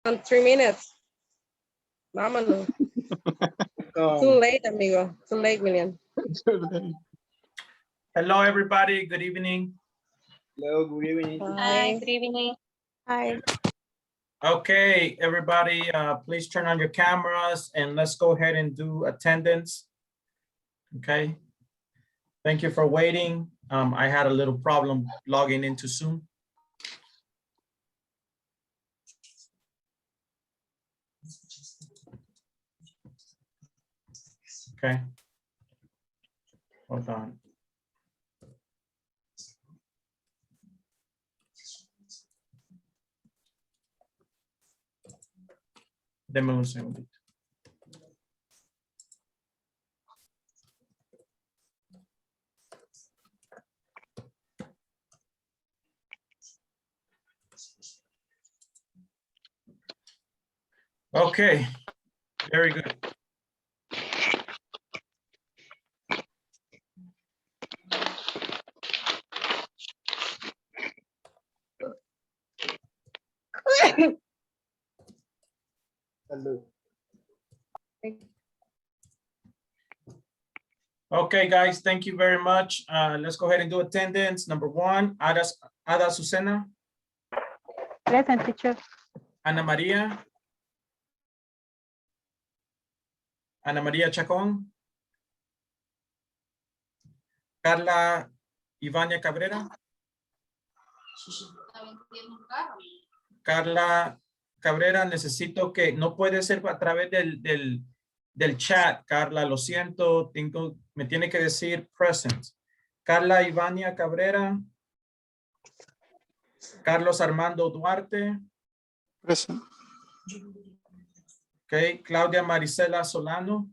Son 3 minutes. Vámonos. Too late, amigo. Too late, William. Hello, everybody. Good evening. Hello, good evening. Hi. Good evening. Hi. Okay, everybody, please turn on your cameras and let's go ahead and do attendance. Okay. Thank you for waiting. I had a little problem logging into Zoom. Okay. Hold on. Deme un segundito. Okay, very good. Hello. Okay, guys, thank you very much. Let's go ahead and do attendance. Number 1, Ada Susana, Present, teacher. Ana María. Ana María Chacón. Carla Ivania Cabrera. Carla Cabrera, necesito que, no puede ser a través del chat, Carla, lo siento, me tiene que decir present. Carla Ivania Cabrera. Carlos Armando Duarte. Present. Okay, Claudia Marisela Solano.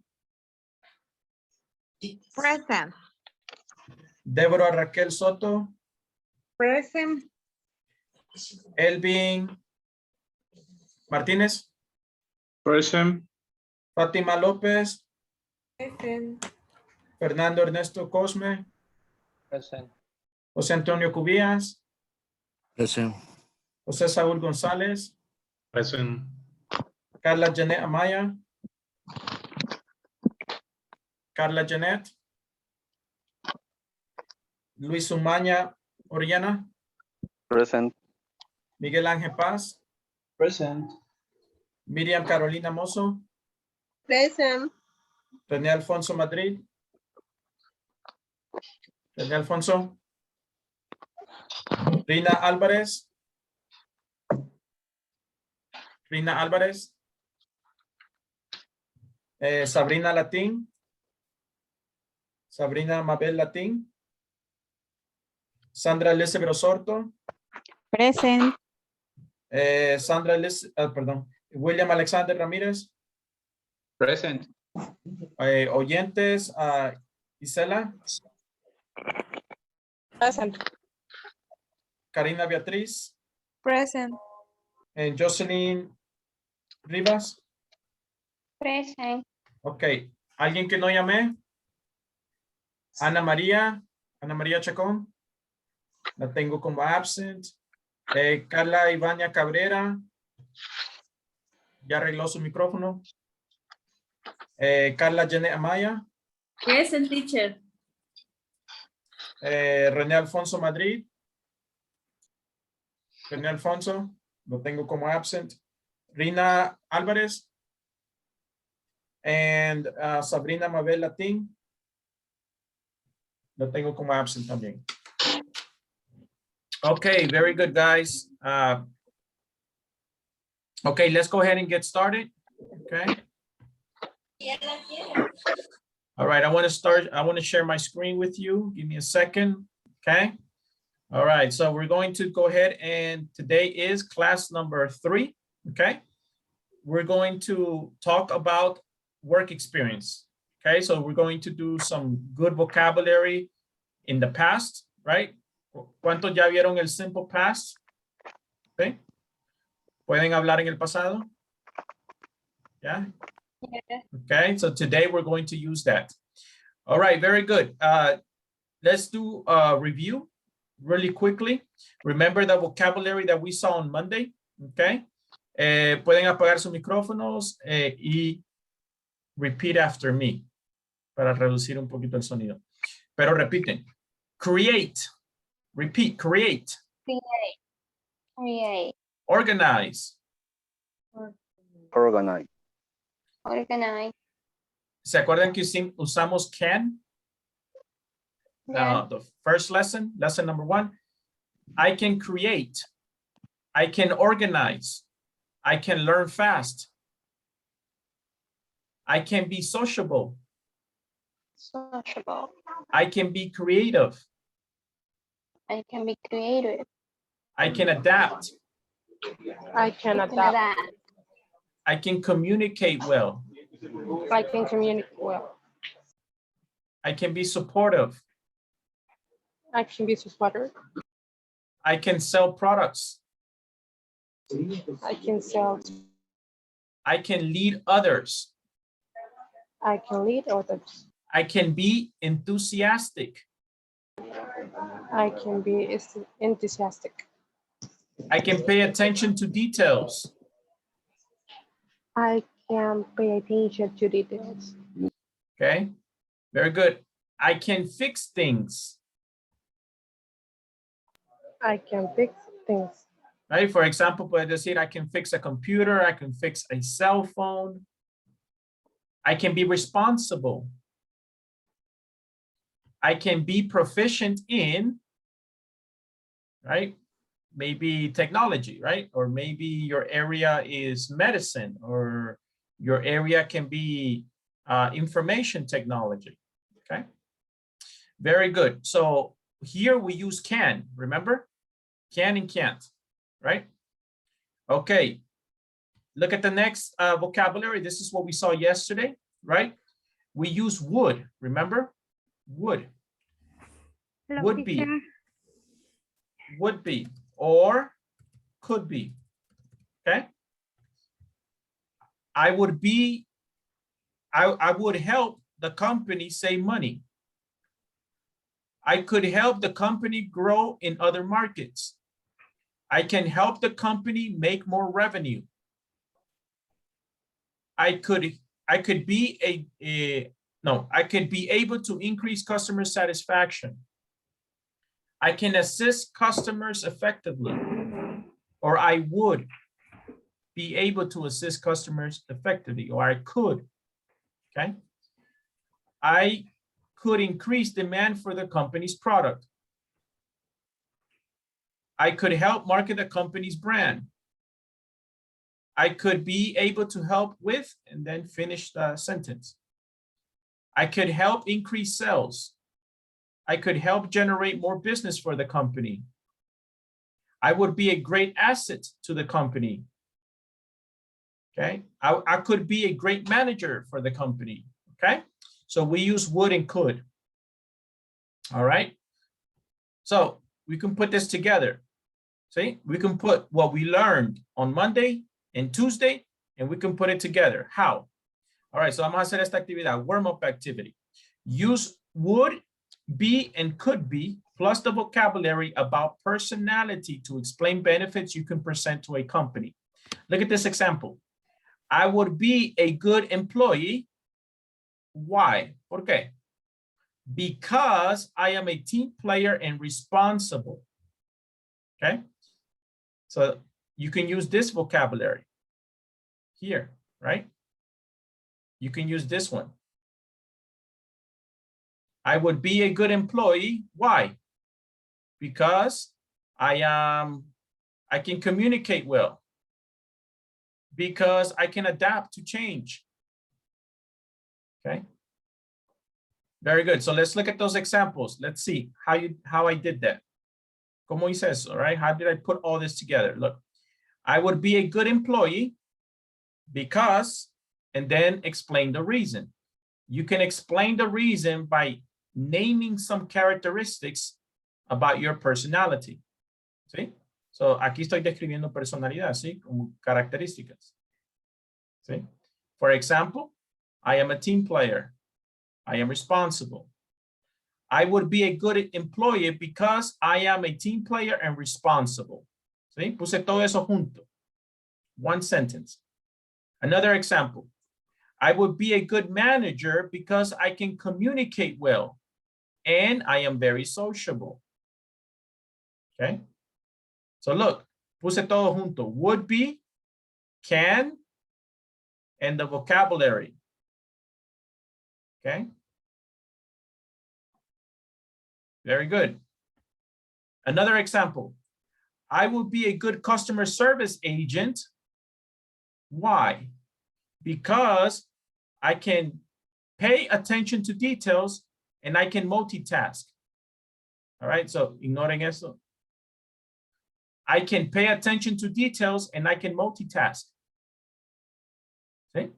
Present. Débora Raquel Soto. Present. Elvin Martínez. Present. Fátima López. Present. Fernando Ernesto Cosme. Present. José Antonio Cubillas. Present. José Saúl González. Present. Carla Janet Amaya. Carla Janet. Luis Umaña Oriana. Present. Miguel Ángel Paz. Present. Miriam Carolina Mozo. Present. René Alfonso Madrid. René Alfonso. Rina Álvarez. Rina Álvarez. Sabrina Latín. Sabrina Mabel Latín. Sandra Elizabeth Osorto. Present. Sandra perdón. William Alexander Ramírez. Present. Oyentes, Isela. Present. Karina Beatriz. Present. Jocelyn Rivas. Present. Ok. ¿Alguien que no llamé? Ana María Chacón. La tengo como absent. Carla Ivania Cabrera. Ya arregló su micrófono. Carla Janet Amaya. Present, teacher. René Alfonso Madrid. René Alfonso. Lo tengo como absent. Rina Álvarez. And Sabrina Mabel Latín. Lo tengo como absent también. Okay, very good, guys. Okay, let's go ahead and get started. Okay. All right, I want to share my screen with you. Give me a second. Okay. All right, so we're going to go ahead, and today is class number 3. Okay. We're going to talk about work experience. Okay, so we're going to do some good vocabulary in the past, right? ¿Cuántos ya vieron el simple past? Okay. ¿Pueden hablar en el pasado? Yeah. Okay, so today we're going to use that. All right, very good. Let's do a review really quickly. Remember the vocabulary that we saw on Monday, okay? Pueden apagar sus micrófonos y repeat after me para reducir un poquito el sonido. Pero repiten. Create. Repeat. Create. Create. Create. Organize. Organize. Organize. ¿Se acuerdan que usamos can? Yeah. The first lesson, lesson number 1. I can create. I can organize. I can learn fast. I can be sociable. Sociable. I can be creative. I can be creative. I can adapt. I can I can adapt. adapt. I can communicate well. I can communicate well. I can be supportive. I can be supportive. I can sell products. I can sell. I can lead others. I can lead others. I can be enthusiastic. I can be enthusiastic. I can pay attention to details. I can pay attention to details. Okay, very good. I can fix things. I can fix things. Right? For example, puedes decir, I can fix a computer. I can fix a cell phone. I can be responsible. I can be proficient in, right? Maybe technology, right? Or maybe your area is medicine, or your area can be information technology, okay? Very good. So here we use can, remember? Can and can't, right? Okay, look at the next vocabulary. This is what we saw yesterday, right? We use would, remember? Would. Would be. Would be. Or could be, okay? I would help the company save money. I could help the company grow in other markets. I can help the company make more revenue. I could be able to increase customer satisfaction. I can assist customers effectively, or I would be able to assist customers effectively, or I could, okay? I could increase demand for the company's product. I could help market the company's brand. I could be able to help with, and then finish the sentence. I could help increase sales. I could help generate more business for the company. I would be a great asset to the company. Okay, I could be a great manager for the company. Okay, so we use would and could. All right, so we can put this together. See, we can put what we learned on Monday and Tuesday, and we can put it together. How? All right, so vamos a hacer esta actividad, warm-up activity. Use would, be, and could be, plus the vocabulary about personality to explain benefits you can present to a company. Look at this example. I would be a good employee. Why? ¿Por qué? Because I am a team player and responsible. Okay? So you can use this vocabulary here, right? You can use this one. I would be a good employee. Why? Because I can communicate well. Because I can adapt to change. Okay. Very good. So let's look at those examples. Let's see how I did that. ¿Cómo hice eso? All right. How did I put all this together? Look, I would be a good employee because, and then explain the reason. You can explain the reason by naming some characteristics about your personality. ¿Sí? So, aquí estoy describiendo personalidad, ¿sí? Como características. ¿Sí? For example, I am a team player. I am responsible. I would be a good employee because I am a team player and responsible. ¿Sí? Puse todo eso junto. One sentence. Another example. I would be a good manager because I can communicate well and I am very sociable. Okay. So look, puse todo junto. Would be, can, and the vocabulary. Okay. Very good. Another example. I would be a good customer service agent. Why? Because I can pay attention to details and I can multitask. All right, so ignoren eso. I can pay attention to details and I can multitask. ¿Sí?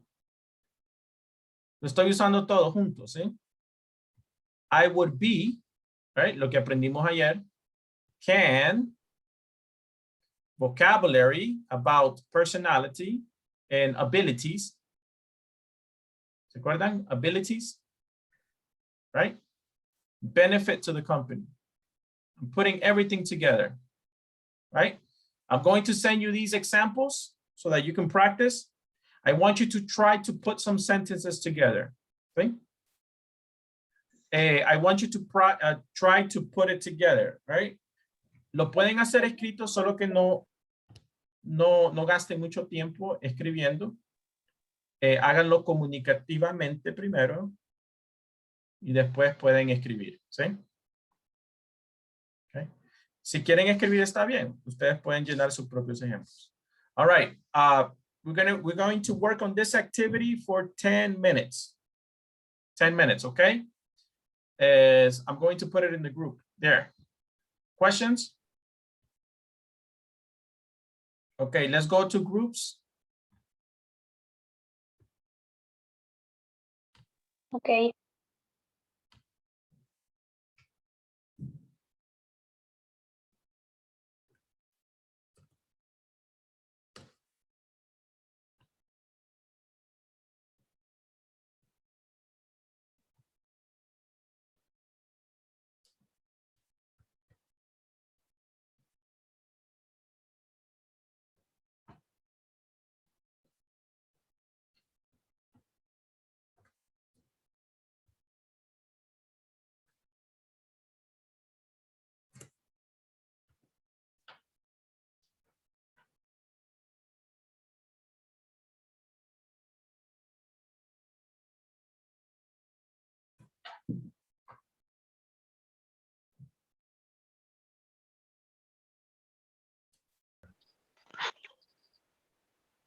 Lo estoy usando todo junto, ¿sí? I would be, right, lo que aprendimos ayer, can, vocabulary about personality and abilities. ¿Se acuerdan? Abilities, right? Benefit to the company. I'm putting everything together, right? I'm going to send you these examples so that you can practice. I want you to try to put some sentences together, okay? I want you to try to put it together, right? Lo pueden hacer escrito, solo que no gasten mucho tiempo escribiendo. Háganlo comunicativamente primero y después pueden escribir, ¿sí? Okay. Si quieren escribir está bien. Ustedes pueden llenar sus propios ejemplos. All right. We're going to work on this activity for 10 minutes. 10 minutes, okay? I'm going to put it in the group. There. Questions? Okay, let's go to groups. Okay.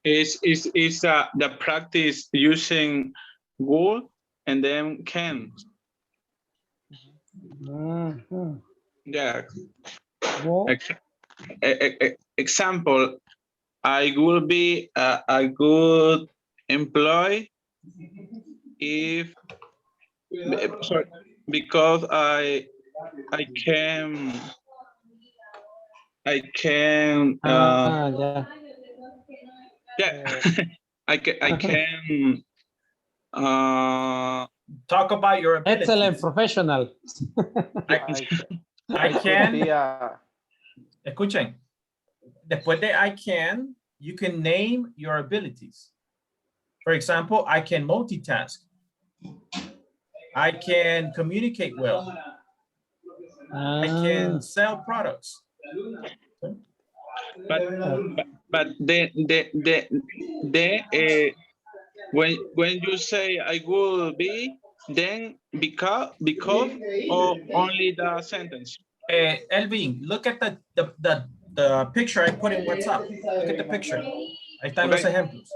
Is the practice using would and then can? Yeah. Example, I will be a good employee if, sorry, because I can yeah. I can Talk about your abilities. Excellent professional. I can. Escuchen. Después de I can, you can name your abilities. For example, I can multitask. I can communicate well. I can sell products. But when you say I will be, then because or only the sentence. Elvin, look at the picture I put in WhatsApp. Look at the picture. Ahí están los ejemplos.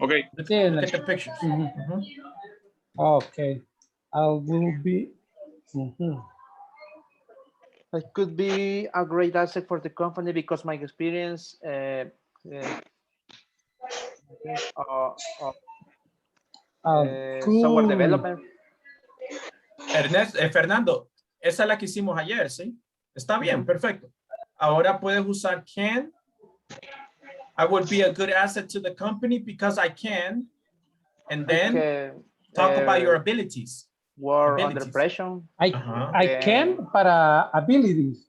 Okay. Look at the pictures. Okay. I will be. It could be a great asset for the company because my experience software development. Fernando, esa es la que hicimos ayer, ¿sí? Está bien, perfecto. Ahora puedes usar can. I would be a good asset to the company because I can. And then talk about your abilities. Work under pressure. I can para abilities.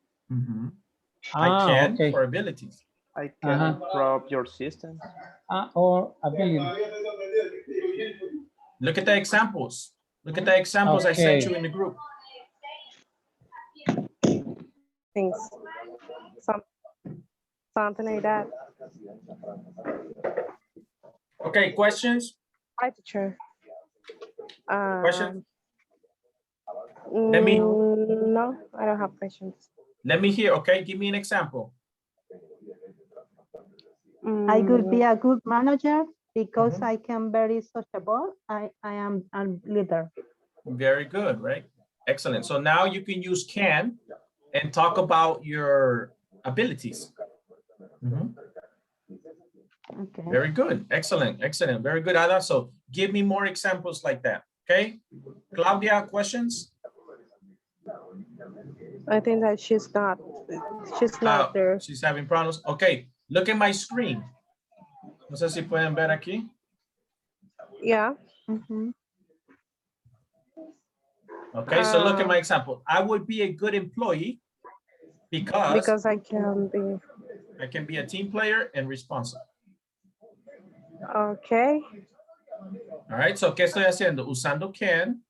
I can okay. for abilities. I can improve your system. Or ability. Look at the examples. Look at the examples I sent you in the group. Things. Something like that. Okay, questions? Hi, teacher. Questions? Let me- No, I don't have questions. Let me hear, okay? Give me an example. I could be a good manager because Mhm. I can very sociable. I am a leader. Very good, right? Excellent. So now you can use can and talk about your abilities. Mhm. Okay. Very good. Excellent. Excellent. Very good, Ada. So give me more examples like that. Okay. Claudia, questions? I think that she's not there. She's having problems. Okay. Look at my screen. No sé si pueden ver aquí. Yeah. Mhm. Okay. So look at my example. I would be a good employee because I can be. I can be a team player and responsible. Okay. All right. So, ¿qué estoy haciendo? Usando can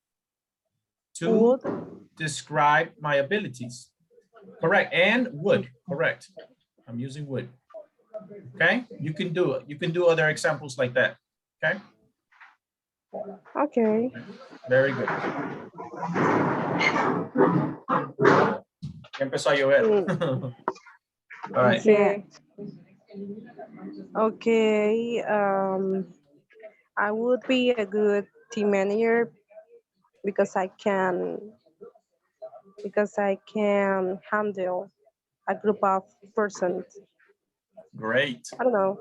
to Would. describe my abilities. Correct. And would. Correct. I'm using would. Okay. You can do it. You can do other examples like that. Okay. Okay. Very good. Empezó a llover. All right. Sí. Okay. I would be a good team manager because I can handle a group of persons. Great. I don't know.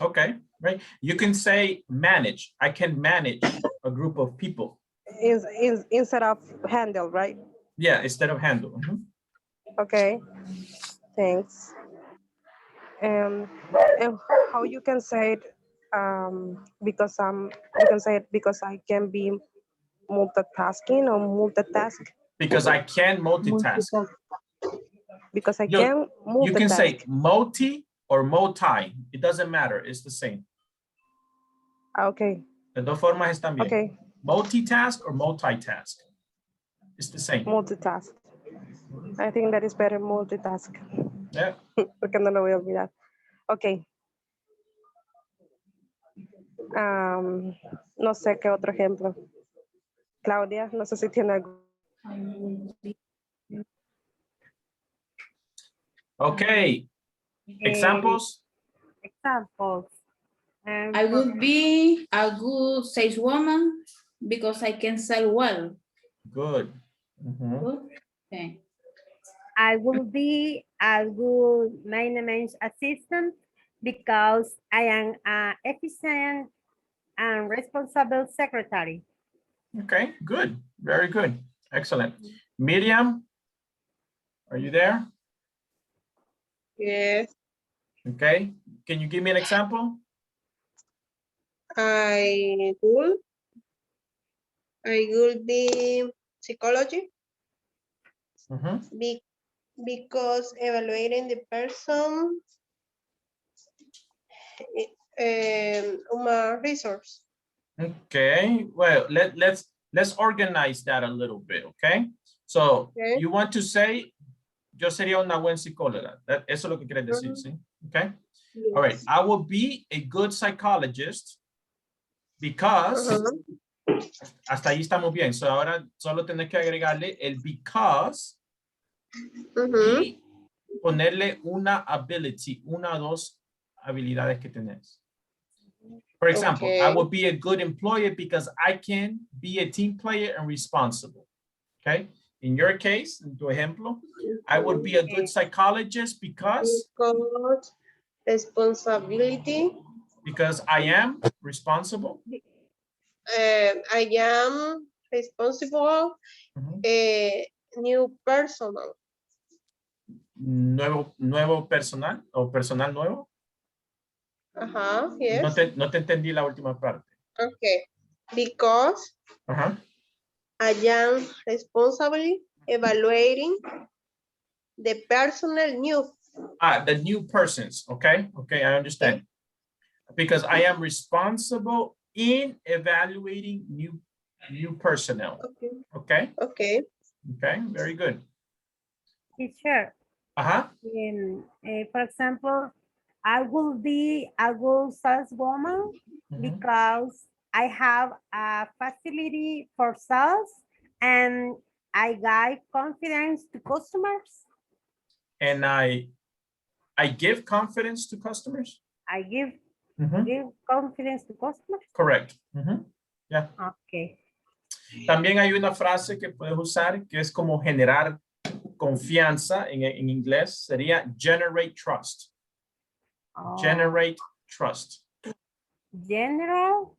Okay. Right. You can say manage. I can manage a group of people. Is instead of handle, right? Yeah. Instead of handle. Mhm. Okay. Thanks. And how you can say it? Because you can say it because I can be multitasking or multitask. Because I can multitask. Because I You- can multitask. You can say multi or multi. It doesn't matter. It's the same. Okay. De dos formas están bien. Okay. Multitask or multitask. It's the same. Multitask. I think that is better multitask. Yeah. Porque no lo voy a olvidar. Okay. No sé qué otro ejemplo. Claudia, no sé si tiene algo. Okay. Examples. Examples. I would be a good saleswoman because I can sell well. Good. Mhm. Good. Okay. I will be a good maintenance assistant because I am an efficient and responsible secretary. Okay, good. Very good. Excellent. Miriam, are you there? Yes, Okay. Can you give me an example? I would be psychology Mhm. because evaluating the person human resource. Okay. Well, let's organize that a little bit, okay? So Okay. you want to say, yo sería una buena psicóloga. Eso es lo que quieres decir, ¿sí? Okay. All right. Yes. I will be a good psychologist because hasta ahí estamos bien. So ahora solo tenés que agregarle el because y ponerle una ability, una o dos habilidades que tenés. For example, Okay. I will be a good employee because I can be a team player and responsible. Okay. In your case, en tu ejemplo, I would be a good psychologist because Responsibility. Because I am responsible. I am responsible. New personal. Nuevo personal o personal nuevo. Ajá, yes. No te entendí la última parte. Okay. Because I am responsible evaluating the personal new The new persons, okay? Okay, I understand. Because I am responsible in evaluating new personnel. Okay. Okay? Okay. Okay, very good. Teacher, Uh-huh. for example, I will be a good saleswoman because I have a facility for sales and I got confidence to customers. And I give confidence to customers? I give Mhm. give confidence to customers. Correct. Mhm. Yeah. Okay. También hay una frase que puedes usar que es como generar confianza en inglés. Sería generate trust. Generate trust. General.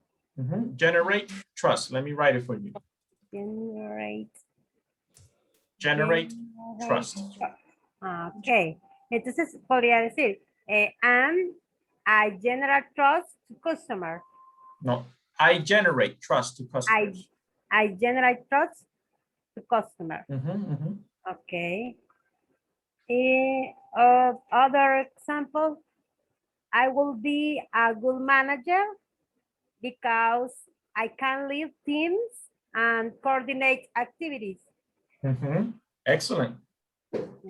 Generate trust. Let me write it for you. Generate trust. Okay. Entonces podría decir, and I generate trust to customer. No, I generate trust to customers. I generate trust to customer. Mhm. Okay. Other example, I will be a good manager because I can lead teams and coordinate activities. Excellent.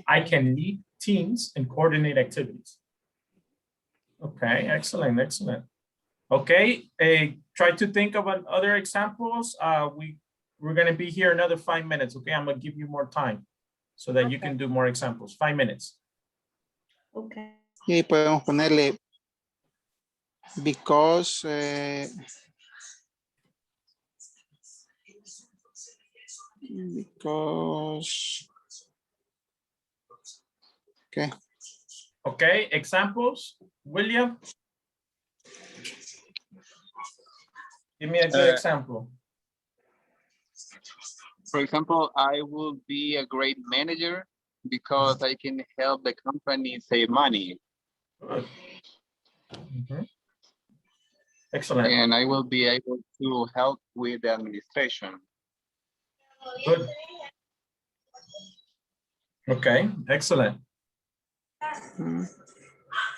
I can lead teams and coordinate activities. Okay, excellent, excellent. Okay, try to think about other examples. We're going to be here another 5 minutes. Okay, I'm going to give you more time so that you can do more examples. 5 minutes. Okay. Y podemos ponerle because okay. Okay, examples. William, give me a good example. For example, I will be a great manager because I can help the company save money. Good. Excellent. And I will be able to help with the administration. Good. Okay, excellent.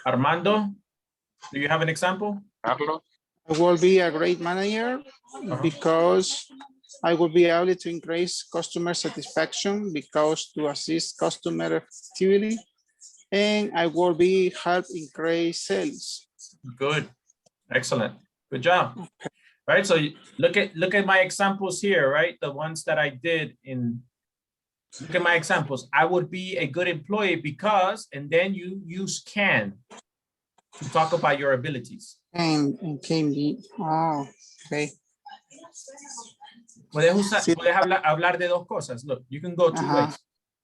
Armando, do you have an example? Carlos? I will be a great manager because I will be able to increase customer satisfaction because to assist customer activity, and I will be help increase sales. Good. Excellent. Good job. Right. So look at my examples here, right? The ones that I did look at my examples. I would be a good employee because, and then you use can to talk about your abilities. And can be, okay. Puedes hablar de dos cosas. Look, you can go two ways.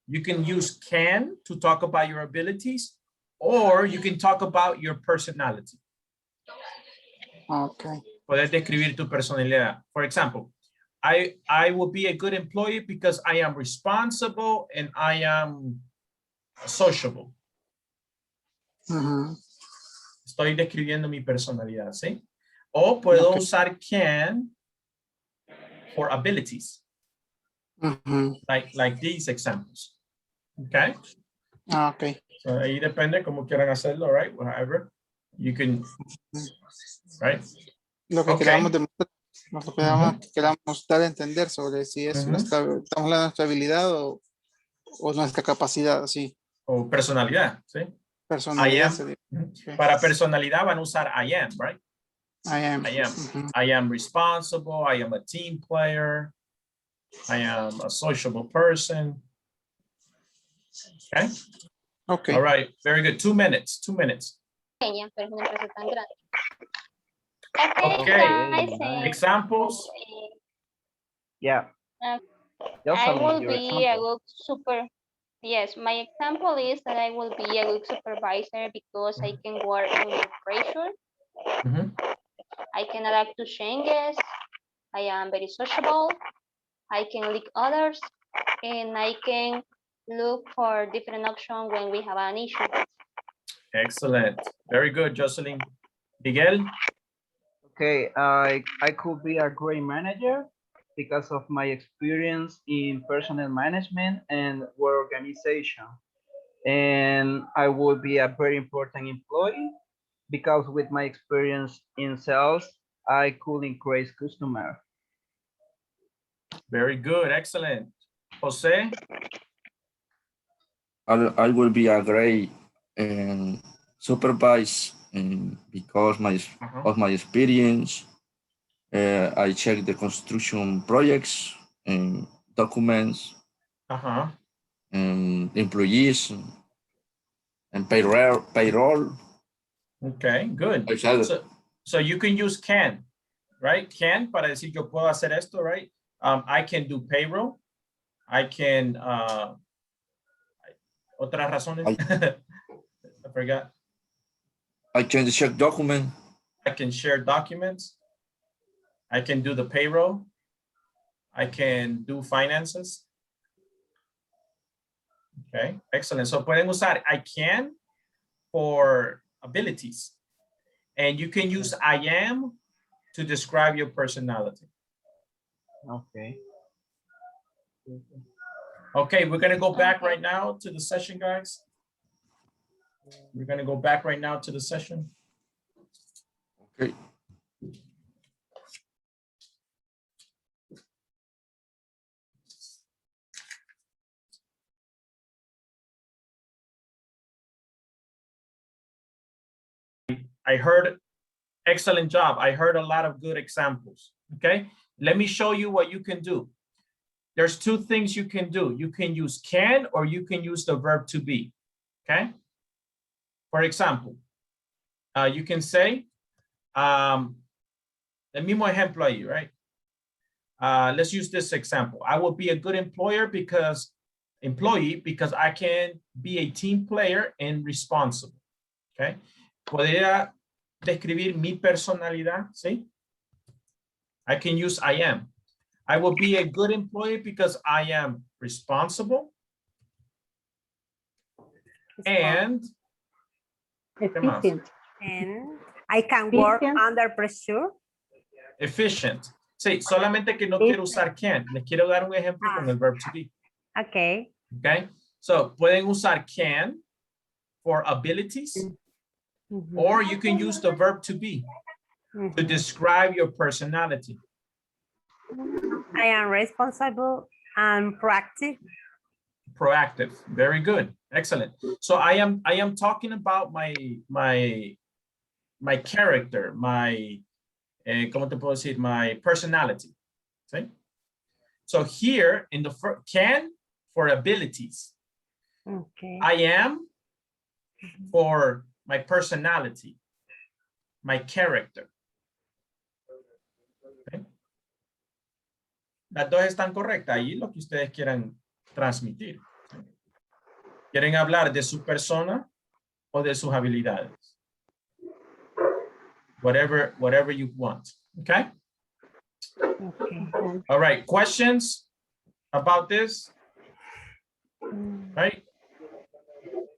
You can use can to talk about your abilities, or you can talk about your personality. Okay. Puedes describir tu personalidad. For example, I will be a good employee because I am responsible and I am sociable. Estoy describiendo mi personalidad, ¿sí? O puedo usar can for abilities. Like these examples. Okay? Okay. So ahí depende cómo quieran hacerlo, right? However, you can, right? Lo que queramos demostrar, lo que queramos dar a entender sobre si es estamos hablando de nuestra habilidad o nuestra capacidad, sí. O personalidad, ¿sí? Personalidad. Para personalidad van a usar I am, right? I am. I am responsible. I am a team player. I am a sociable person. Okay. Okay. All right. Very good. 2 minutes. 2 minutes. Okay. Examples. Yeah. I will be a good Yes, my example is that I will be a good supervisor because I can work under pressure. I can adapt to changes. I am very sociable. I can lead others, and I can look for different options when we have an issue. Excellent. Very good, Jocelyn. Miguel? Okay, I could be a great manager because of my experience in personnel management and work organization. And I will be a very important employee because with my experience in sales, I could increase customer. Very good, excellent. Jose? I will be a great supervisor because of my experience. I check the construction projects and documents, and employees and payroll. Okay, good. So you can use can, right? Can para decir yo puedo hacer esto, right? I can do payroll. I can, otras razones. I forgot. I can check document. I can share documents. I can do the payroll. I can do finances. Okay, excellent. So pueden usar I can for abilities. And you can use I am to describe your personality. Okay. Okay, we're gonna go back right now to the session, guys. We're gonna go back right now to the session. Okay. I heard, excellent job. I heard a lot of good examples, okay? Let me show you what you can do. There's two things you can do. You can use can or you can use the verb to be, okay? For example, you can say, el mismo ejemplo ahí, right? Let's use this example. I will be a good employee because I can be a team player and responsible, okay? Podría describir mi personalidad, ¿sí? I can use I am. I will be a good employee because I am responsible and efficient. And I can work under pressure. Efficient. Sí, solamente que no quiero usar can. Les quiero dar un ejemplo con el verb to be. Okay. Okay. So pueden usar can for abilities, or you can use the verb to be to describe your personality. I am responsible and proactive. Proactive. Very good. Excellent. So I am talking about my character, my ¿cómo te puedo decir? My personality. See? So here in the can for abilities. Okay. I am for my personality, my character. Okay. Las dos están correctas. Ahí lo que ustedes quieran transmitir. ¿Quieren hablar de su persona o de sus habilidades? Whatever you want. Okay? Okay. All right. Questions about this? Right?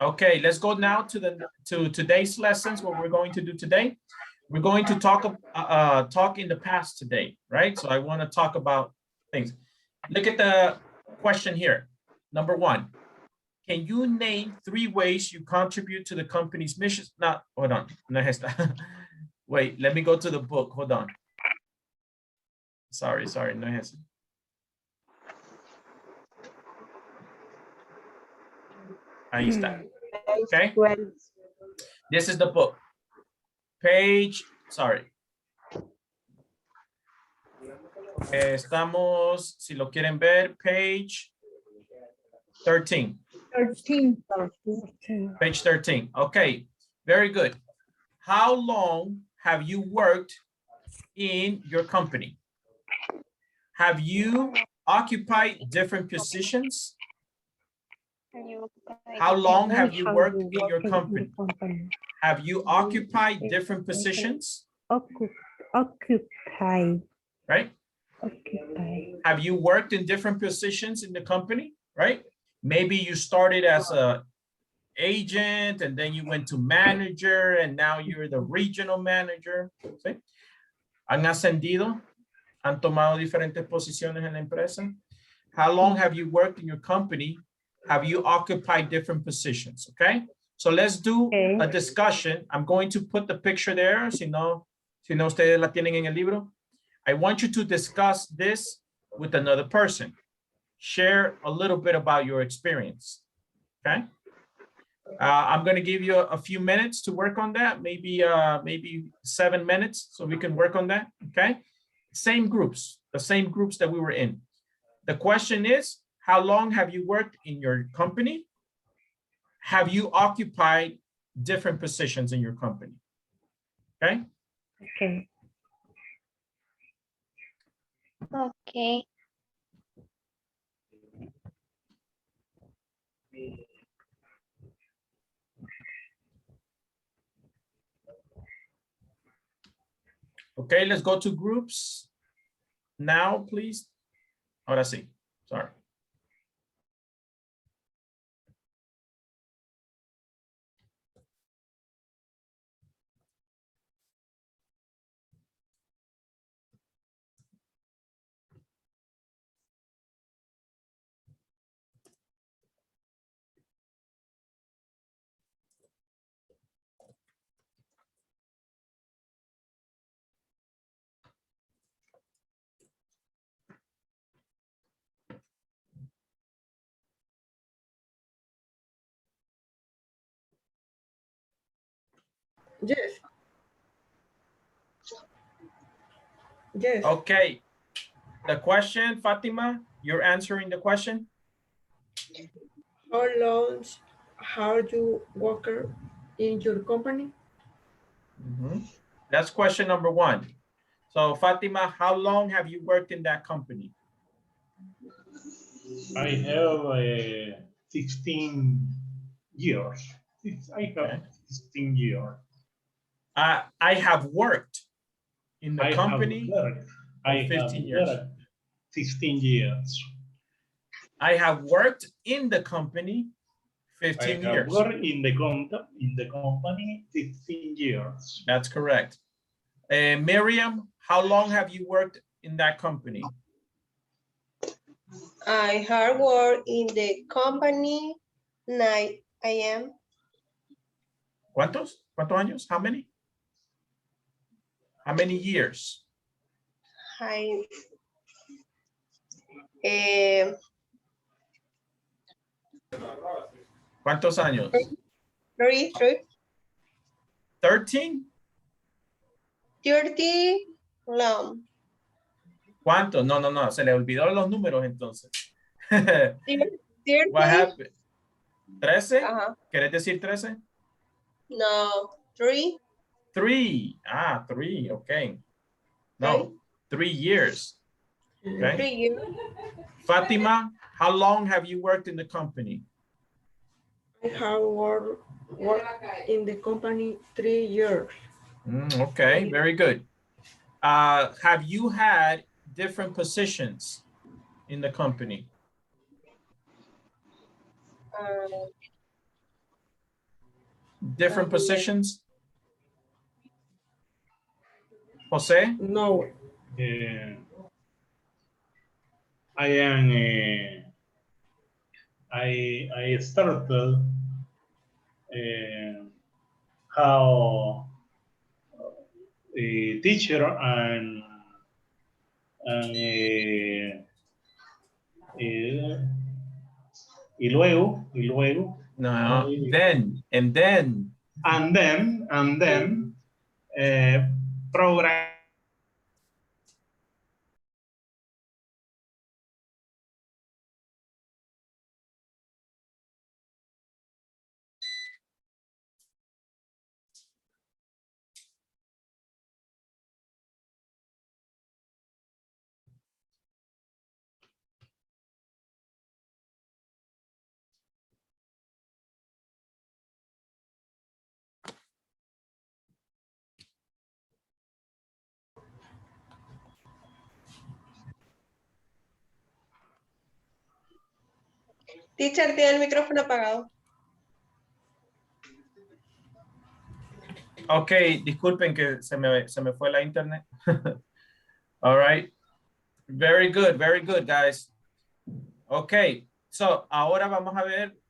Okay, let's go now to today's lessons. What we're going to do today, we're going to talk in the past today, right? So I want to talk about things. Look at the question here. Number 1, can you name 3 ways you contribute to the company's mission? No, hold on. No, wait, let me go to the book. Hold on. Sorry, no es. Ahí está. Okay. This is the book. Page, sorry. Estamos, si lo quieren ver, page 13. Page 13. Okay, very good. How long have you worked in your company? Have you occupied different positions? How long have you worked in your company? Have you occupied different positions? Occupy. Right? Occupy. Have you worked in different positions in the company? Right? Maybe you started as a agent and then you went to manager and now you're the regional manager. ¿Sí? ¿Han ascendido? ¿Han tomado diferentes posiciones en la empresa? How long have you worked in your company have you occupied different positions? Okay. So let's do a discussion. I'm going to put the picture there. Si no ustedes la tienen en el libro. I want you to discuss this with another person. Share a little bit about your experience. Okay. I'm going to give you a few minutes to work on that. Maybe 7 minutes so we can work on that. Okay. Same groups, the same groups that we were in. The question is, how long have you worked in your company? Have you occupied different positions in your company? Okay. Okay. Okay. Okay, let's go to groups now, please. Ahora sí, sorry. Yes. Yes. Okay. The question, Fatima, you're answering the question? How long have you worked in your company? That's question number 1. So Fatima, how long have you worked in that company? I have 16 years. I have 16 years. I have worked in the company I 15 years. Worked 16 years. I have worked in the company 15 I have years. worked in the company 15 years. That's correct. Miriam, how long have you worked in that company? I have worked in the company 9 a.m. ¿Cuántos? ¿Cuántos años? How many? How many years? ¿Cuántos años? 13. 13? 30 long. ¿Cuánto? No, se le olvidó los números entonces. 30. What happened? ¿13? ¿Querés decir 13? No, 3. 3. 3, okay. No, 3 years. Okay. 3 years. Fatima, how long have you worked in the company? I have worked in the company 3 years. Okay, very good. Have you had different positions in the company? Different positions? Jose? No. I am I started how a teacher and y luego No, then program. Teacher, tiene el micrófono apagado. Okay, disculpen que se me fue la internet. All right. Very good, guys. Okay, So, ahora vamos a ver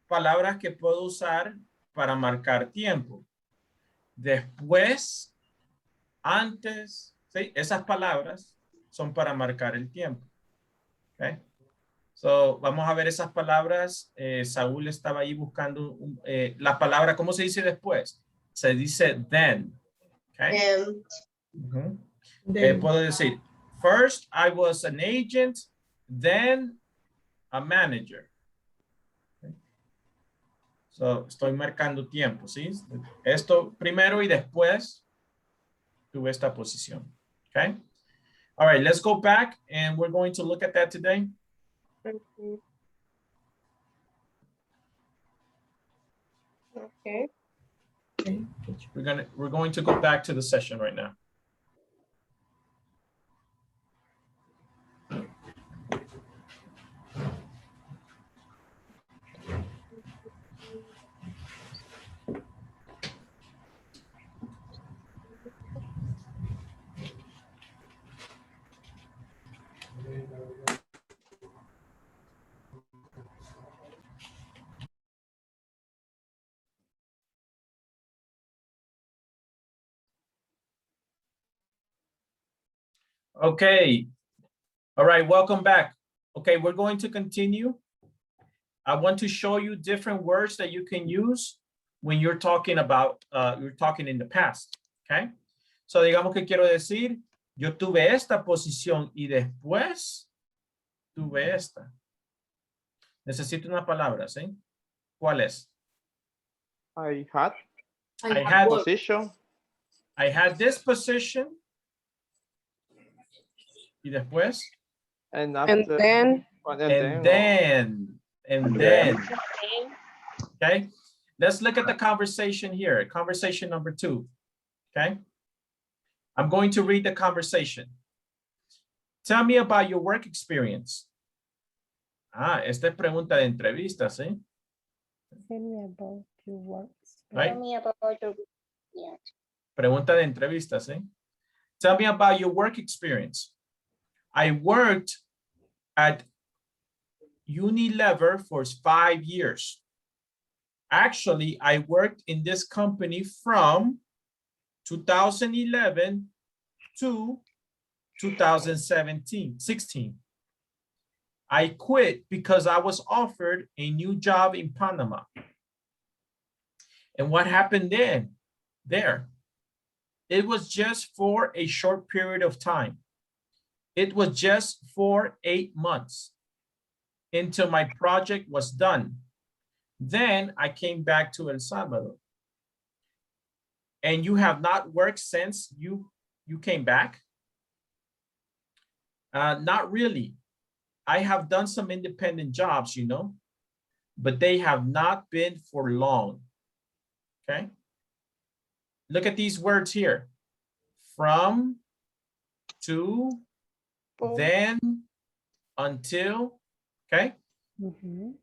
palabras que puedo usar para marcar tiempo. Después, antes, ¿sí? Esas palabras son para marcar el tiempo. Okay. So, vamos a ver esas palabras. Saúl estaba ahí buscando la palabra, ¿cómo se dice después? Se dice then. Okay. Puedo decir, first I was an agent, then a manager. Okay. So, estoy marcando tiempo, ¿sí? Esto primero y después tuve esta posición. Okay. All right, let's go back and we're going to look at that today. Okay. We're going to go back to the session right now. Okay. All right, welcome back. Okay, we're going to continue. I want to show you different words that you can use when you're talking about, you're talking in the past, okay? So digamos que quiero decir, yo tuve esta posición y después tuve esta. Necesito una palabra, ¿sí? ¿Cuál es? I had work. position. I had this position. Y después. And then. Okay. Let's look at the conversation here. Conversation number 2. Okay. I'm going to read the conversation. Tell me about your work experience. Esta es pregunta de entrevista, ¿sí? Tell me about your work. Right? Tell me about your experience. Pregunta de entrevista, ¿sí? Tell me about your work experience. I worked at Unilever for 5 years. Actually, I worked in this company from 2011 to 2016. I quit because I was offered a new job in Panama. And what happened then? There. It was just for a short period of time. It was just for 8 months until my project was done. Then I came back to El Salvador. And you have not worked since you came back? Not really. I have done some independent jobs, you know, but they have not been for long. Okay. Look at these words here. From, to, then, until. Okay.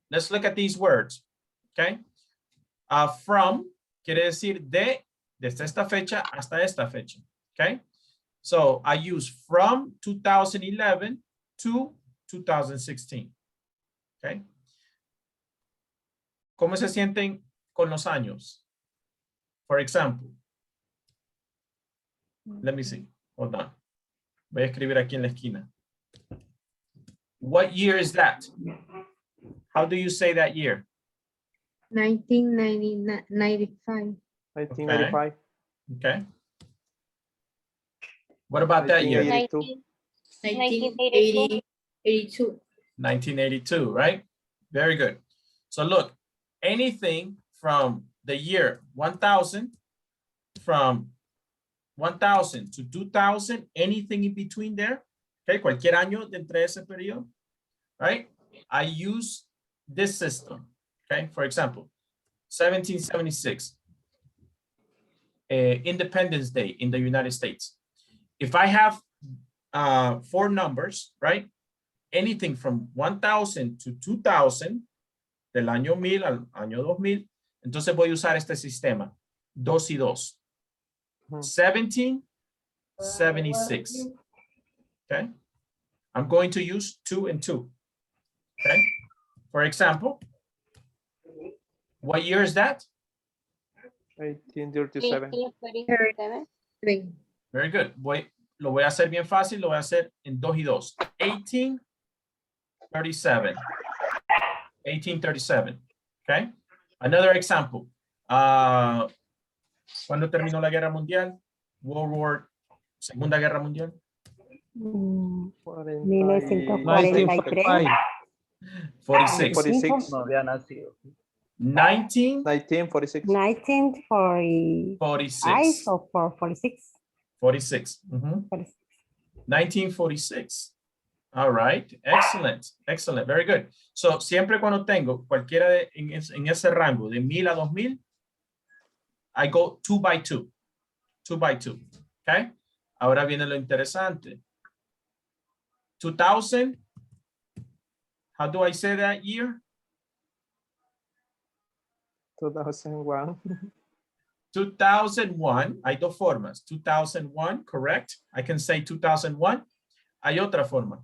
Let's look at these words. Okay. From quiere decir desde esta fecha hasta esta fecha. Okay. So I use from 2011 to 2016. Okay. ¿Cómo se sienten con los años? For example, let me see. Hold on. Voy a escribir aquí en la esquina. What year is that? How do you say that year? 1995. 1995. Okay. What about that year? 1982. 1982, right? Very good. So look, anything from the year 1000, from 1000 to 2000, anything in between there, okay, cualquier año de entre ese periodo, right? I use this system, okay? For example, 1776, Independence Day in the United States. If I have 4 numbers, right? Anything from 1000 to 2000, del año 1000 al año 2000, entonces voy a usar este sistema, 2 y 2. 1776. Okay. I'm going to use 2 and 2. Okay. For example, what year is that? 1837. 1837. Very good. Lo voy a hacer bien fácil, lo voy a hacer en 2 y 2. 1837. 1837. Okay. Another example. ¿Cuándo terminó la Guerra Mundial? Segunda Guerra Mundial. 1943. 46. 46. No había nacido. 1946. 1945 or 46. 46. 1946. All right. Excellent. Excellent. Very good. So, siempre cuando tengo cualquiera en ese rango de 1000 a 2000, I go 2 by 2. 2 by 2. Okay. Ahora viene lo interesante. 2000. How do I say that year? 2001. 2001. Hay dos formas. 2001, correct. I can say 2001. Hay otra forma.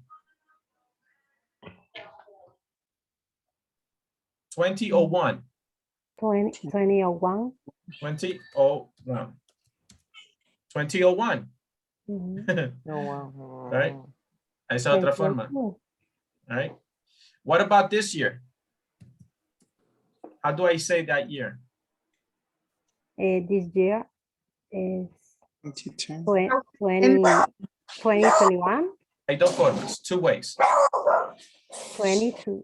2001. 2001. 2001. 2001. Right? Esa otra forma. All right. What about this year? How do I say that year? This year is 2010. 2021. Hay dos formas, 2 ways. 22.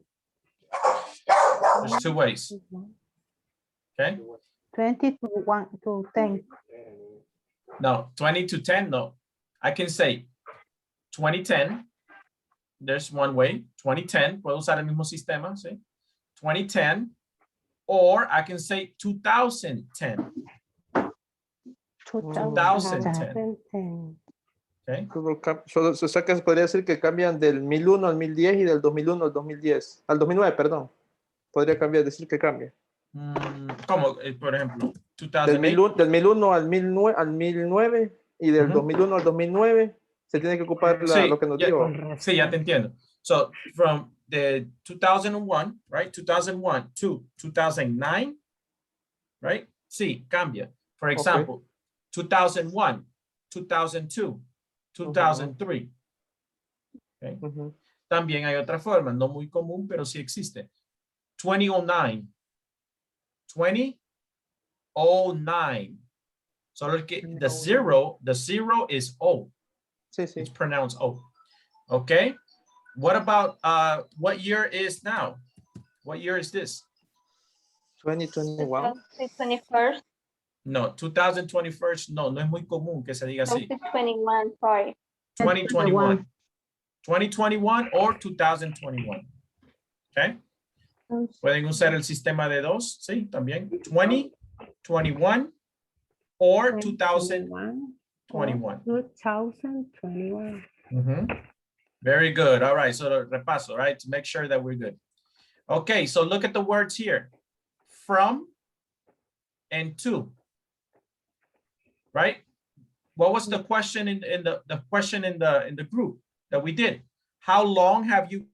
There's 2 ways. Okay. 20 to 1 to 10. No, 20 to 10, no. I can say 2010. There's one way. 2010. Puedo usar el mismo sistema, ¿sí? 2010. Or I can say 2010. 2010. Okay. O sea que se podría decir que cambian del 1001 al 1010 y del 2001 al 2010. Al 2009, perdón. Podría cambiar, decir que cambia. ¿Cómo? Por ejemplo, 2008. Del 1001 al 1009 y del 2001 al 2009 se tiene que ocupar lo que nos dijo. Sí, ya te entiendo. So, from the 2001, right? 2001 to 2009, right? Sí, cambia. For example, 2001, 2002, 2003. Okay. También hay otra forma, no muy común, pero sí existe. 2009. 2009. Solo que the zero is O. It's pronounced O. Okay. What about what year is now? What year is this? 2021. 2021. No, 2021. No, no es muy común que se diga así. 2021, sorry. 2021. 2021 or 2021. Okay. Pueden usar el sistema de 2, sí, también. 2021 or 2021. 2021. Very good. All right. So repaso, right? To make sure that we're good. Okay. So look at the words here. From and to. Right? What was the question in the question in the group that we did? How long have you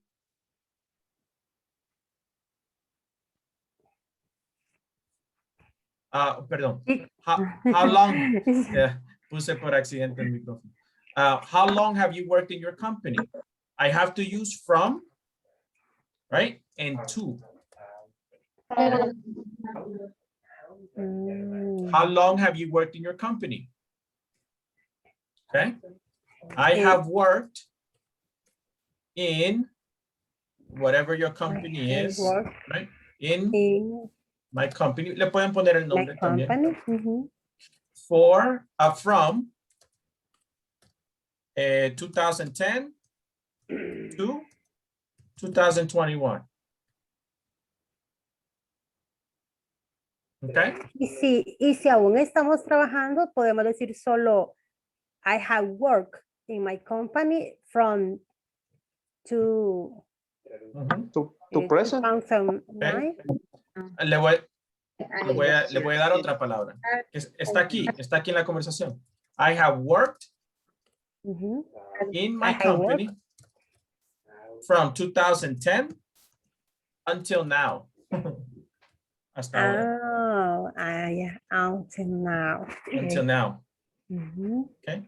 perdón. How long? Yeah, puse por accidente el micrófono. How long have you worked in your company? I have to use from, right? And to. How long have you worked in your company? Okay. I have worked in whatever your company is, right? In my company. Le pueden poner el nombre también. For, from 2010 to 2021. Okay. Y si aún estamos trabajando, podemos decir solo I have worked in my company from to present. 2009. Okay. Le voy a dar otra palabra. Está aquí en la conversación. I have worked in my company from 2010 until now. Hasta ahora. Oh, yeah, until now. Okay. Until now. Mhm. Okay.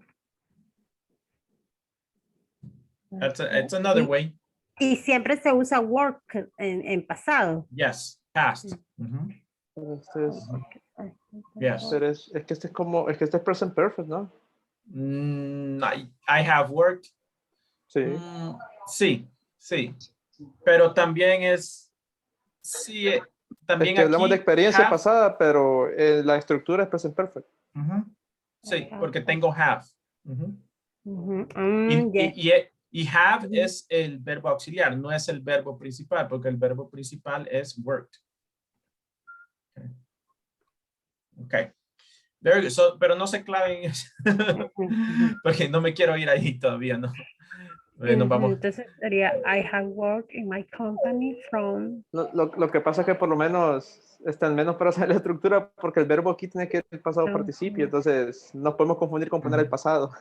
It's another way. Y siempre se usa work en pasado. Yes, past. Mhm. Este es, Yes. pero es que este es como, es que este es present perfect, ¿no? I have worked. Sí. Sí, sí. Pero también es, sí, también Es que hablamos aquí de experiencia have. pasada, pero la estructura es present perfect. Sí, porque tengo have. Yes. Y have es el verbo auxiliar, no es el verbo principal, porque el verbo principal es worked. Okay. Very good. So, pero no se claven en eso, porque no me quiero ir ahí todavía, ¿no? Nos vamos. Entonces sería, I have worked in my company from... Lo que pasa es que por lo menos está en menos para hacer la estructura, porque el verbo aquí tiene que ir el pasado participio, entonces nos podemos confundir con poner el pasado.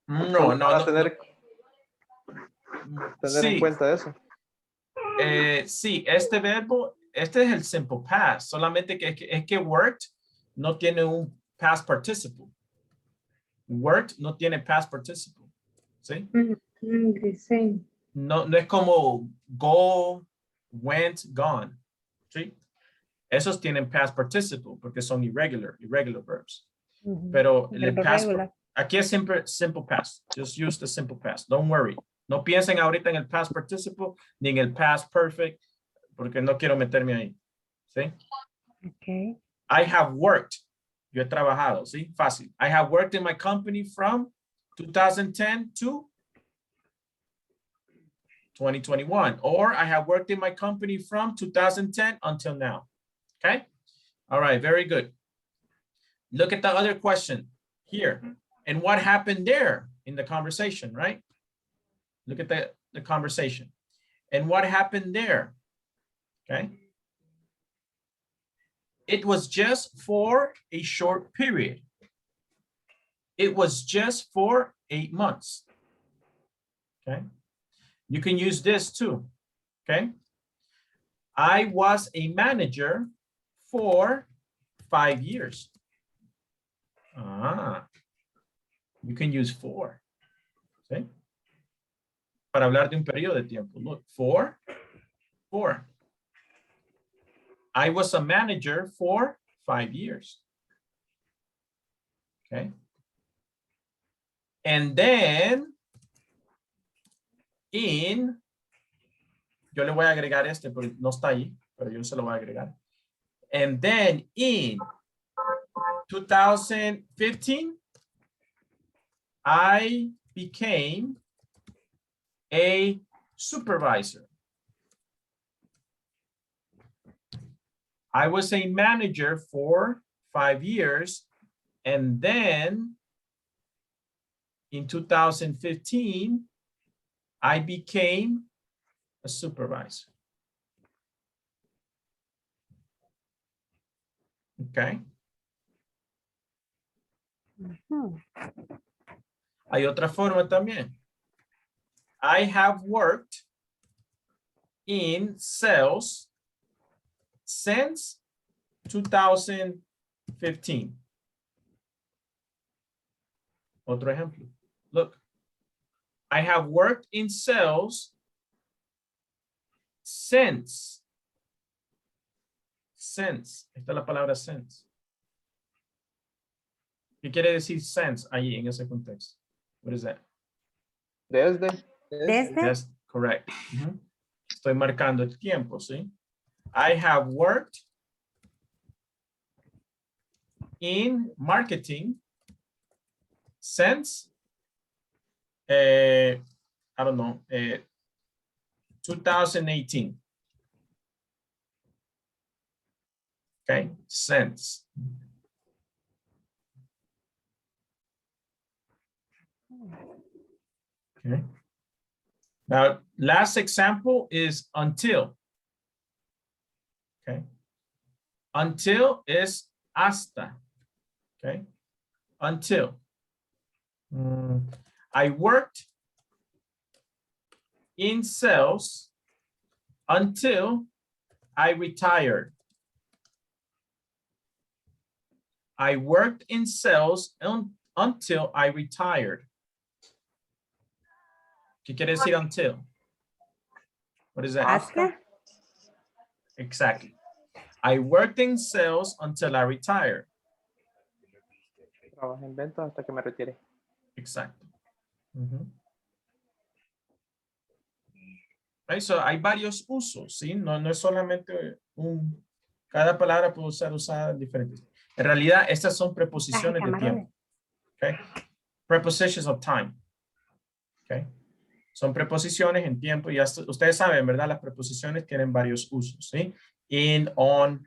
No. Tener Sí. en cuenta eso. Sí, este verbo, este es el simple past, solamente que es que worked no tiene un past participle. Worked no tiene past participle. ¿Sí? No es como go, went, gone. ¿Sí? Esos tienen past participle porque son irregular verbs. Pero el past, aquí es simple past. Just use the simple past. Don't worry. No piensen ahorita en el past participle ni en el past perfect porque no quiero meterme ahí. ¿Sí? Okay. I have worked. Yo he trabajado, ¿sí? Fácil. I have worked in my company from 2010 to 2021. Or I have worked in my company from 2010 until now. Okay? All right, very good. Look at the other question here. And what happened there in the conversation, right? Look at the conversation. And what happened there? Okay. It was just for a short period. It was just for 8 months. Okay. You can use this too. Okay. I was a manager for 5 years. You can use for. ¿Sí? Para hablar de un periodo de tiempo. Look, for. I was a manager for 5 years. Okay. And then yo le voy a agregar este, pero no está ahí, pero yo se lo voy a agregar. And then in 2015, I became a supervisor. I was a manager for 5 years, and then in 2015, I became a supervisor. Okay. Hay otra forma también. I have worked in sales since 2015. Otro ejemplo. Look, I have worked in sales since. Esta es la palabra since. ¿Qué quiere decir since ahí en ese contexto? What is that? Desde. That's correct. Estoy marcando el tiempo, ¿sí? I have worked in marketing since, I don't know, 2018. Okay, since. Okay. Now, last example is until. Okay. Until is hasta. Okay. Until. I worked in sales until I retired. I worked in sales until I retired. ¿Qué quiere decir until? What is that? Hasta. Exactly. I worked in sales until I retired. Trabajo en ventas hasta que me retire. Exacto. Right, so hay varios usos, ¿sí? No es solamente un... Cada palabra puede ser usada diferentes. En realidad, estas son preposiciones de tiempo. Okay? Prepositions of time. Okay? Son preposiciones en tiempo. Y ustedes saben, ¿verdad? Las preposiciones tienen varios usos, ¿sí? In, on,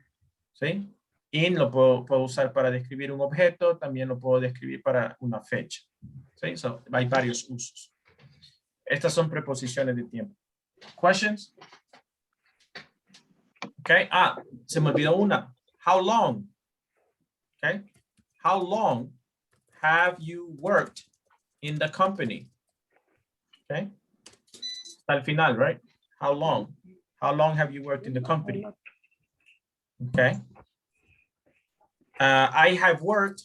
¿sí? In lo puedo usar para describir un objeto. También lo puedo describir para una fecha. ¿Sí? So, hay varios usos. Estas son preposiciones de tiempo. Questions? Okay. Se me olvidó una. How long? Okay. How long have you worked in the company? Okay. Al final, right? How long? How long have you worked in the company? Okay. I have worked.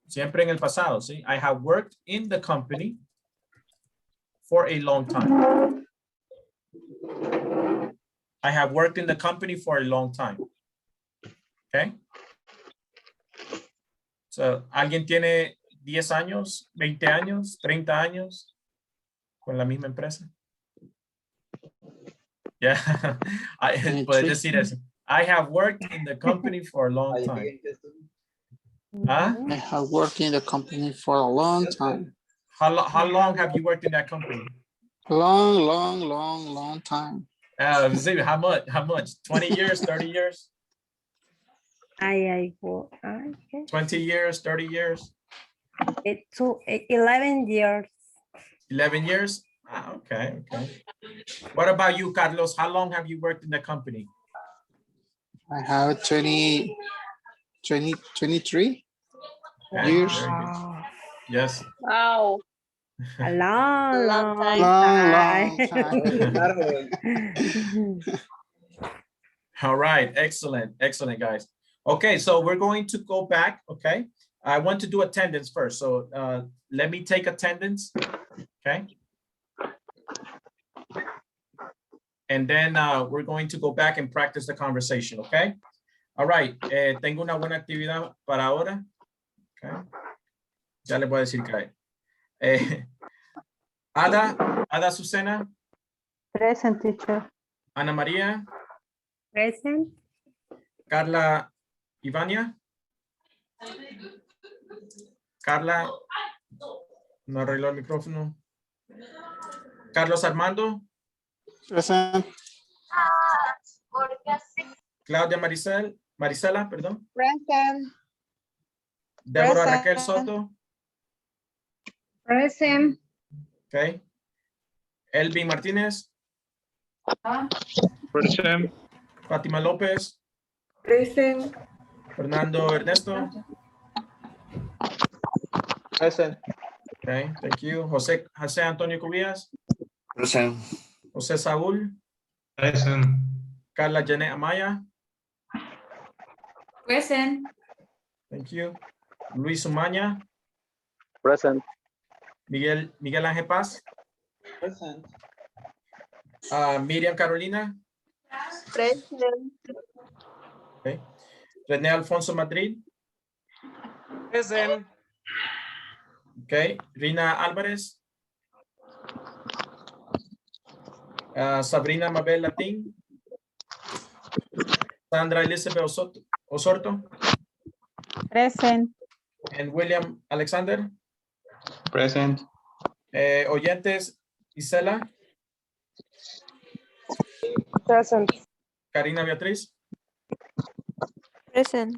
Siempre en el pasado, ¿sí? I have worked in the company for a long time. I have worked in the company for a long time. Okay. So, ¿alguien tiene 10 años, 20 años, 30 años con la misma empresa? Yeah. Puedes decir eso. I have worked in the company for a long time. Huh? I have worked in the company for a long time. How long have you worked in that company? Long time. See, how much? 20 years, 30 years? 20 years, 30 years? 11 years. 11 years? Okay. What about you, Carlos? How long have you worked in the company? I have 23 years. Yes. Wow. A long time. All right, excellent, guys. Okay, so we're going to go back, okay? I want to do attendance first, so let me take attendance, okay? And then we're going to go back and practice the conversation, okay? All right, tengo una buena actividad para ahora, okay? Ya les voy a decir que hay. Ada Susana. Present, teacher. Ana María. Present. Carla Ivania. Carla. No arregló el micrófono. Carlos Armando. Present. Claudia Marisela, perdón. Present. Débora Present. Raquel Soto. Present. Okay. Elvin Martínez. Present. Fátima López. Present. Fernando Ernesto. Present. Okay, thank you. José Antonio Cubillas. Present. José Saúl. Present. Carla Janet Amaya. Present. Thank you. Luis Umaña. Present. Miguel Ángel Paz. Present. Miriam Carolina. Present. Okay. René Alfonso Madrid. Present. Okay. Rina Álvarez. Sabrina Mabel Latín. Sandra Elizabeth Osorto. Present. And William Alexander. Present. Oyentes, Isela. Present. Karina Beatriz. Present.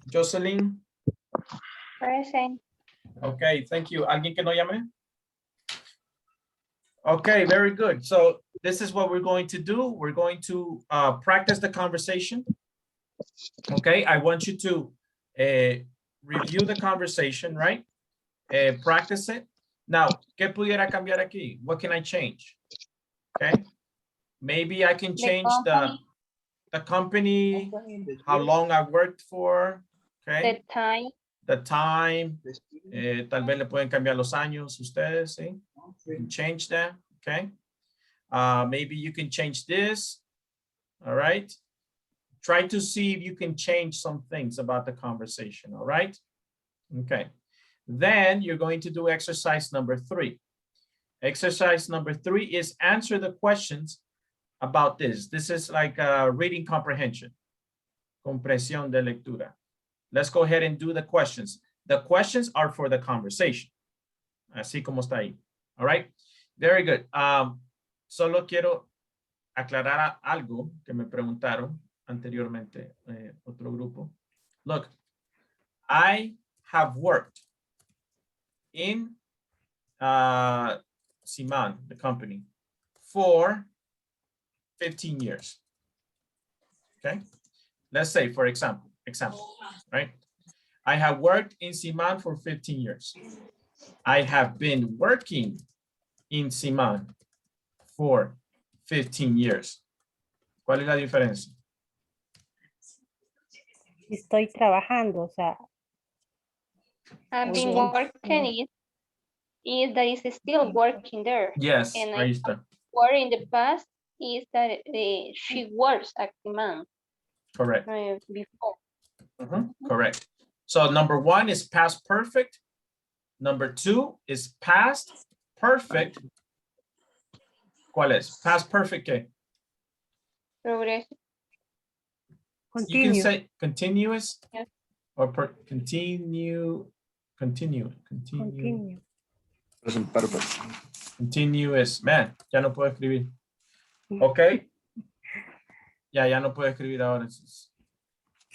Jocelyn. Present. Okay, thank you. ¿Alguien que no llame? Okay, very good. So this is what we're going to do. We're going to practice the conversation. Okay, I want you to review the conversation, right? Practice it. Now, ¿qué pudiera cambiar aquí? What can I change? Okay. Maybe I can change company. the company, how long I worked for, okay? The time. The time. Tal vez le pueden cambiar los años ustedes, ¿sí? You can change that, okay? Maybe you can change this, all right? Try to see if you can change some things about the conversation, all right? Okay. Then you're going to do exercise number 3. Exercise number 3 is answer the questions about this. This is like reading comprehension. Comprensión de lectura. Let's go ahead and do the questions. The questions are for the conversation. Así como está ahí. All right. Very good. Solo quiero aclarar algo que me preguntaron anteriormente, otro grupo. Look, I have worked in Siman, the company, for 15 years. Okay. Let's say, for example, right? I have worked in Siman for 15 years. I have been working in Siman for 15 years. ¿Cuál es la diferencia? Estoy trabajando, o sea. I've been working is that is still working there. Yes, and ahí está. Or in the past is that she works at Siman. Correct. Before. Correct. So number 1 is past perfect. Number 2 is past perfect. ¿Cuál es? Past perfect, ¿qué? Progress. You can say continuous, yes. Or continue. Present perfect. Continuous. Man, ya no puedo escribir. Okay. Ya no puedo escribir ahora.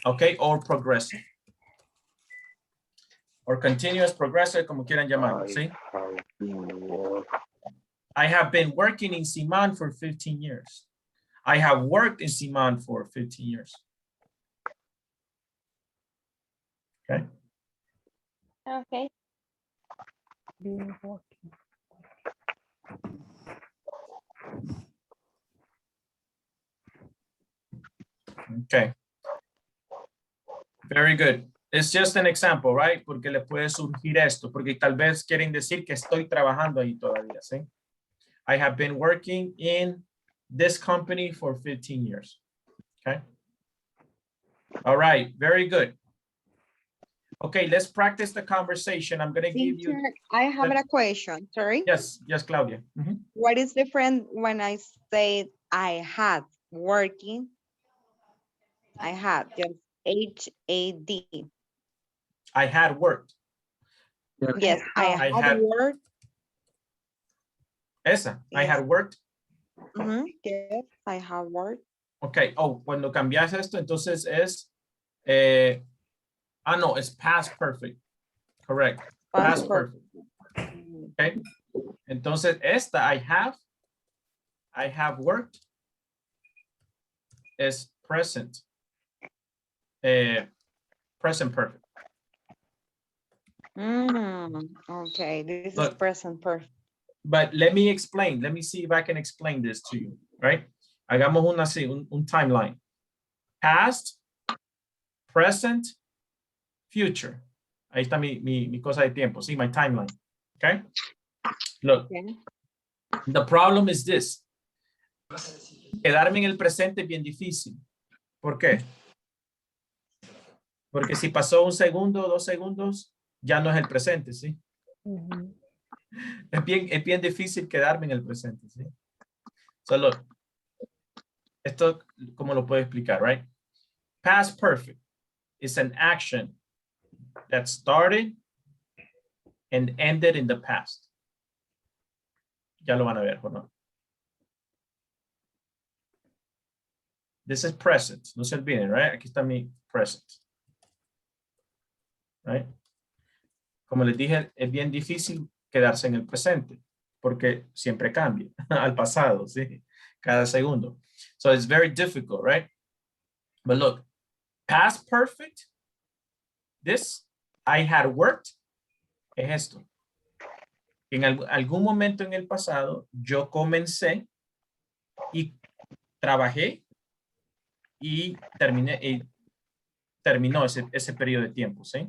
Okay, or progressive. Or continuous, progressive, como quieran llamarlo, ¿sí? I have been working in Siman for 15 years. I have worked in Siman for 15 years. Okay. Okay. Okay. Very good. It's just an example, right? Porque le puede surgir esto, porque tal vez quieren decir que estoy trabajando ahí todavía, ¿sí? I have been working in this company for 15 years. Okay. All right. Very good. Okay, let's practice the conversation. I'm going to give you. I have a question. Sorry. Yes, Claudia. What is different when I say I had working? I had just H-A-D. I had worked. Yes, I had worked. Esa, yes. I had worked. Yes, I have worked. Okay, cuando cambias esto, entonces es, no, it's past perfect. Correct. Past perfect. Okay. Entonces esta, I have worked, is present. Present perfect. Okay, this is present perfect. But let me explain. Let me see if I can explain this to you, right? Hagamos un timeline. Past, present, future. Ahí está mi cosa de tiempo. See, my timeline. Okay? Look, the problem is this. Quedarme en el presente es bien difícil. ¿Por qué? Porque si pasó 1 segundo, 2 segundos, ya no es el presente, ¿sí? Es bien difícil quedarme en el presente, ¿sí? So look, esto, ¿cómo lo puedo explicar, right? Past perfect is an action that started and ended in the past. Ya lo van a ver, ¿o no? This is present. No se olviden, right? Aquí está mi present. Right? Como les dije, es bien difícil quedarse en el presente porque siempre cambia al pasado, ¿sí? Cada segundo. So it's very difficult, right? But look, past perfect, this, I had worked, es esto. En algún momento en el pasado, yo comencé y trabajé y terminó ese periodo de tiempo, ¿sí?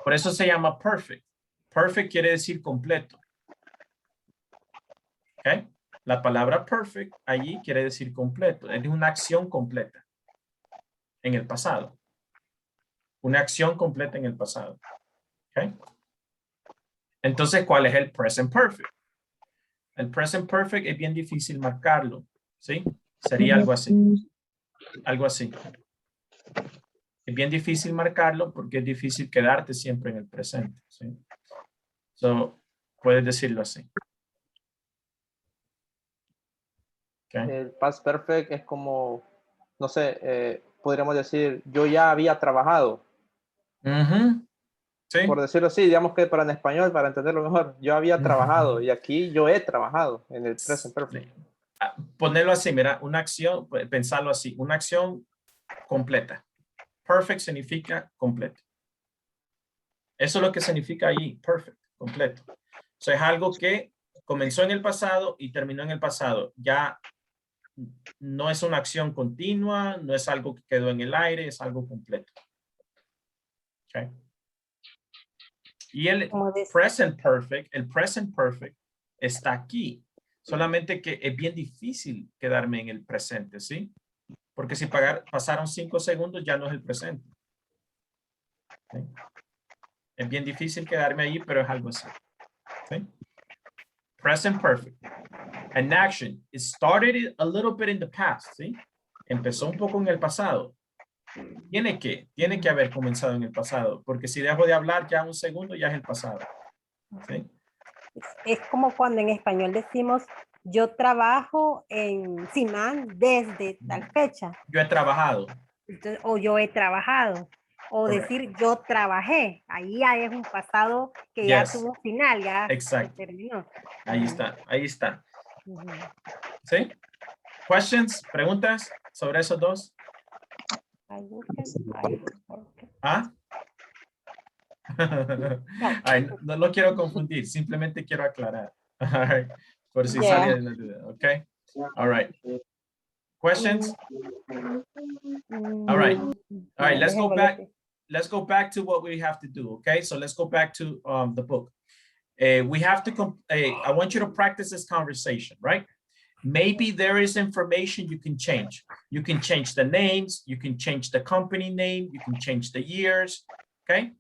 Por eso se llama perfect. Perfect quiere decir completo. ¿Ok? La palabra perfect allí quiere decir completo. Es una acción completa en el pasado. Una acción completa en el pasado. ¿Ok? Entonces, ¿cuál es el present perfect? El present perfect es bien difícil marcarlo. ¿Sí? Sería algo así. Algo así. Es bien difícil marcarlo porque es difícil quedarte siempre en el presente. ¿Sí? So, puedes decirlo así. Okay. El past perfect es como, no sé, podríamos decir, yo ya había trabajado. Sí. Por decirlo así, digamos que para en español, para entenderlo mejor, yo había trabajado y aquí yo he trabajado en el present perfect. Ponerlo así, mira, una acción, pensarlo así, una acción completa. Perfect significa completo. Eso es lo que significa ahí, perfect, completo. O sea, es algo que comenzó en el pasado y terminó en el pasado. Ya no es una acción continua, no es algo que quedó en el aire, es algo completo. Okay. Y el present perfect está aquí. Solamente que es bien difícil quedarme en el presente, ¿sí? Porque si pasaron 5 segundos ya no es el presente. ¿Sí? Es bien difícil quedarme ahí, pero es algo así. ¿Sí? Present perfect. An action. It started a little bit in the past, ¿sí? Empezó un poco en el pasado. Tiene que haber comenzado en el pasado, porque si dejo de hablar ya un segundo, ya es el pasado. ¿Sí? Es como cuando en español decimos, yo trabajo en Simán desde tal fecha. Yo he trabajado. Entonces, o yo he trabajado. O Correcto. decir, yo trabajé. Ahí ya es un pasado que ya tuvo un final, ya se terminó. Ahí está, ahí está. ¿Sí? Questions, preguntas sobre esos dos. ¿Ah? Ay, no lo quiero confundir, simplemente quiero aclarar. All right. Por si sale de la duda, okay? All right. Questions? All right. All right, let's go back. Let's go back to what we have to do, okay? So let's go back to the book. We have to, I want you to practice this conversation, right? Maybe there is information you can change. You can change the names, you can change the company name, you can change the years, okay?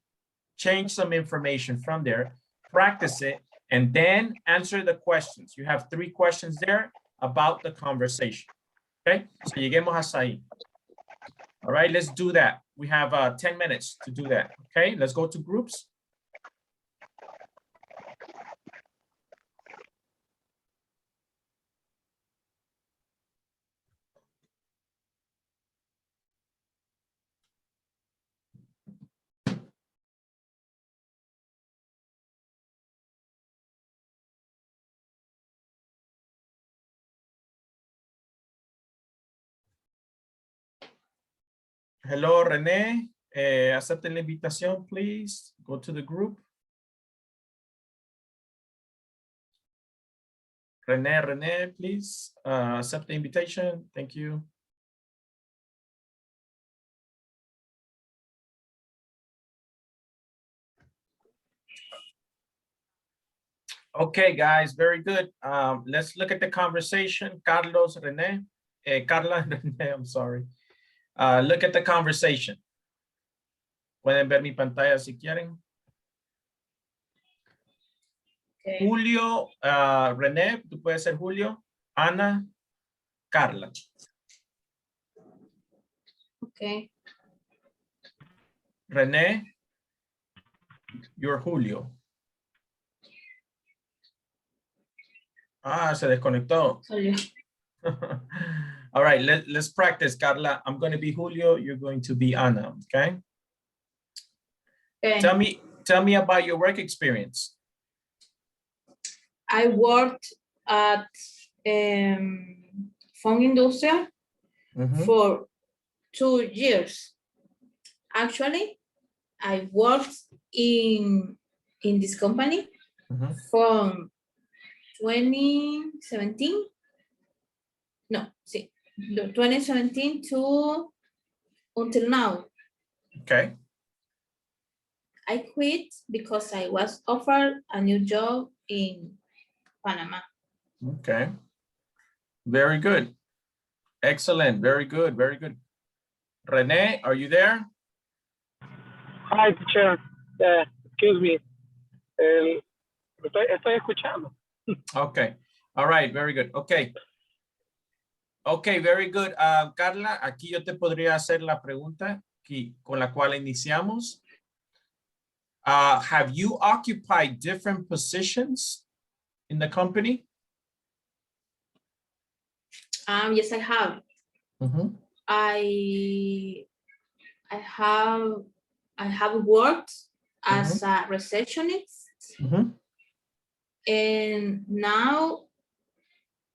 Change some information from there, practice it, and then answer the questions. You have 3 questions there about the conversation, okay? So lleguemos hasta ahí. All right, let's do that. We have 10 minutes to do that, okay? Let's go to groups. Hello, René. Acepten la invitación, please. Go to the group. René, please accept the invitation. Thank you. Okay, guys, very good. Let's look at the conversation. Carlos, René, Carla, René, I'm sorry. Look at the conversation. Pueden ver mi pantalla si quieren. Okay. Julio, René, tú puedes ser Julio, Ana, Carla. Okay. René, you're Julio. Ah, se desconectó. All right, let's practice, Carla. I'm going to be Julio. You're going to be Ana, okay? Okay. Tell me about your work experience. I worked at phone industry for 2 years. Actually, I worked in this company from 2017 No, sí. 2017 to until now. Okay. I quit because I was offered a new job in Panama. Okay. Very good. Excellent. Very good. Very good. Rene, are you there? Hi, teacher. Excuse me. Estoy escuchando. Okay. All right. Very good. Okay. Okay, very good. Carla, aquí yo te podría hacer la pregunta con la cual iniciamos. Have you occupied different positions in the company? Yes, I have. I have worked as a receptionist, and now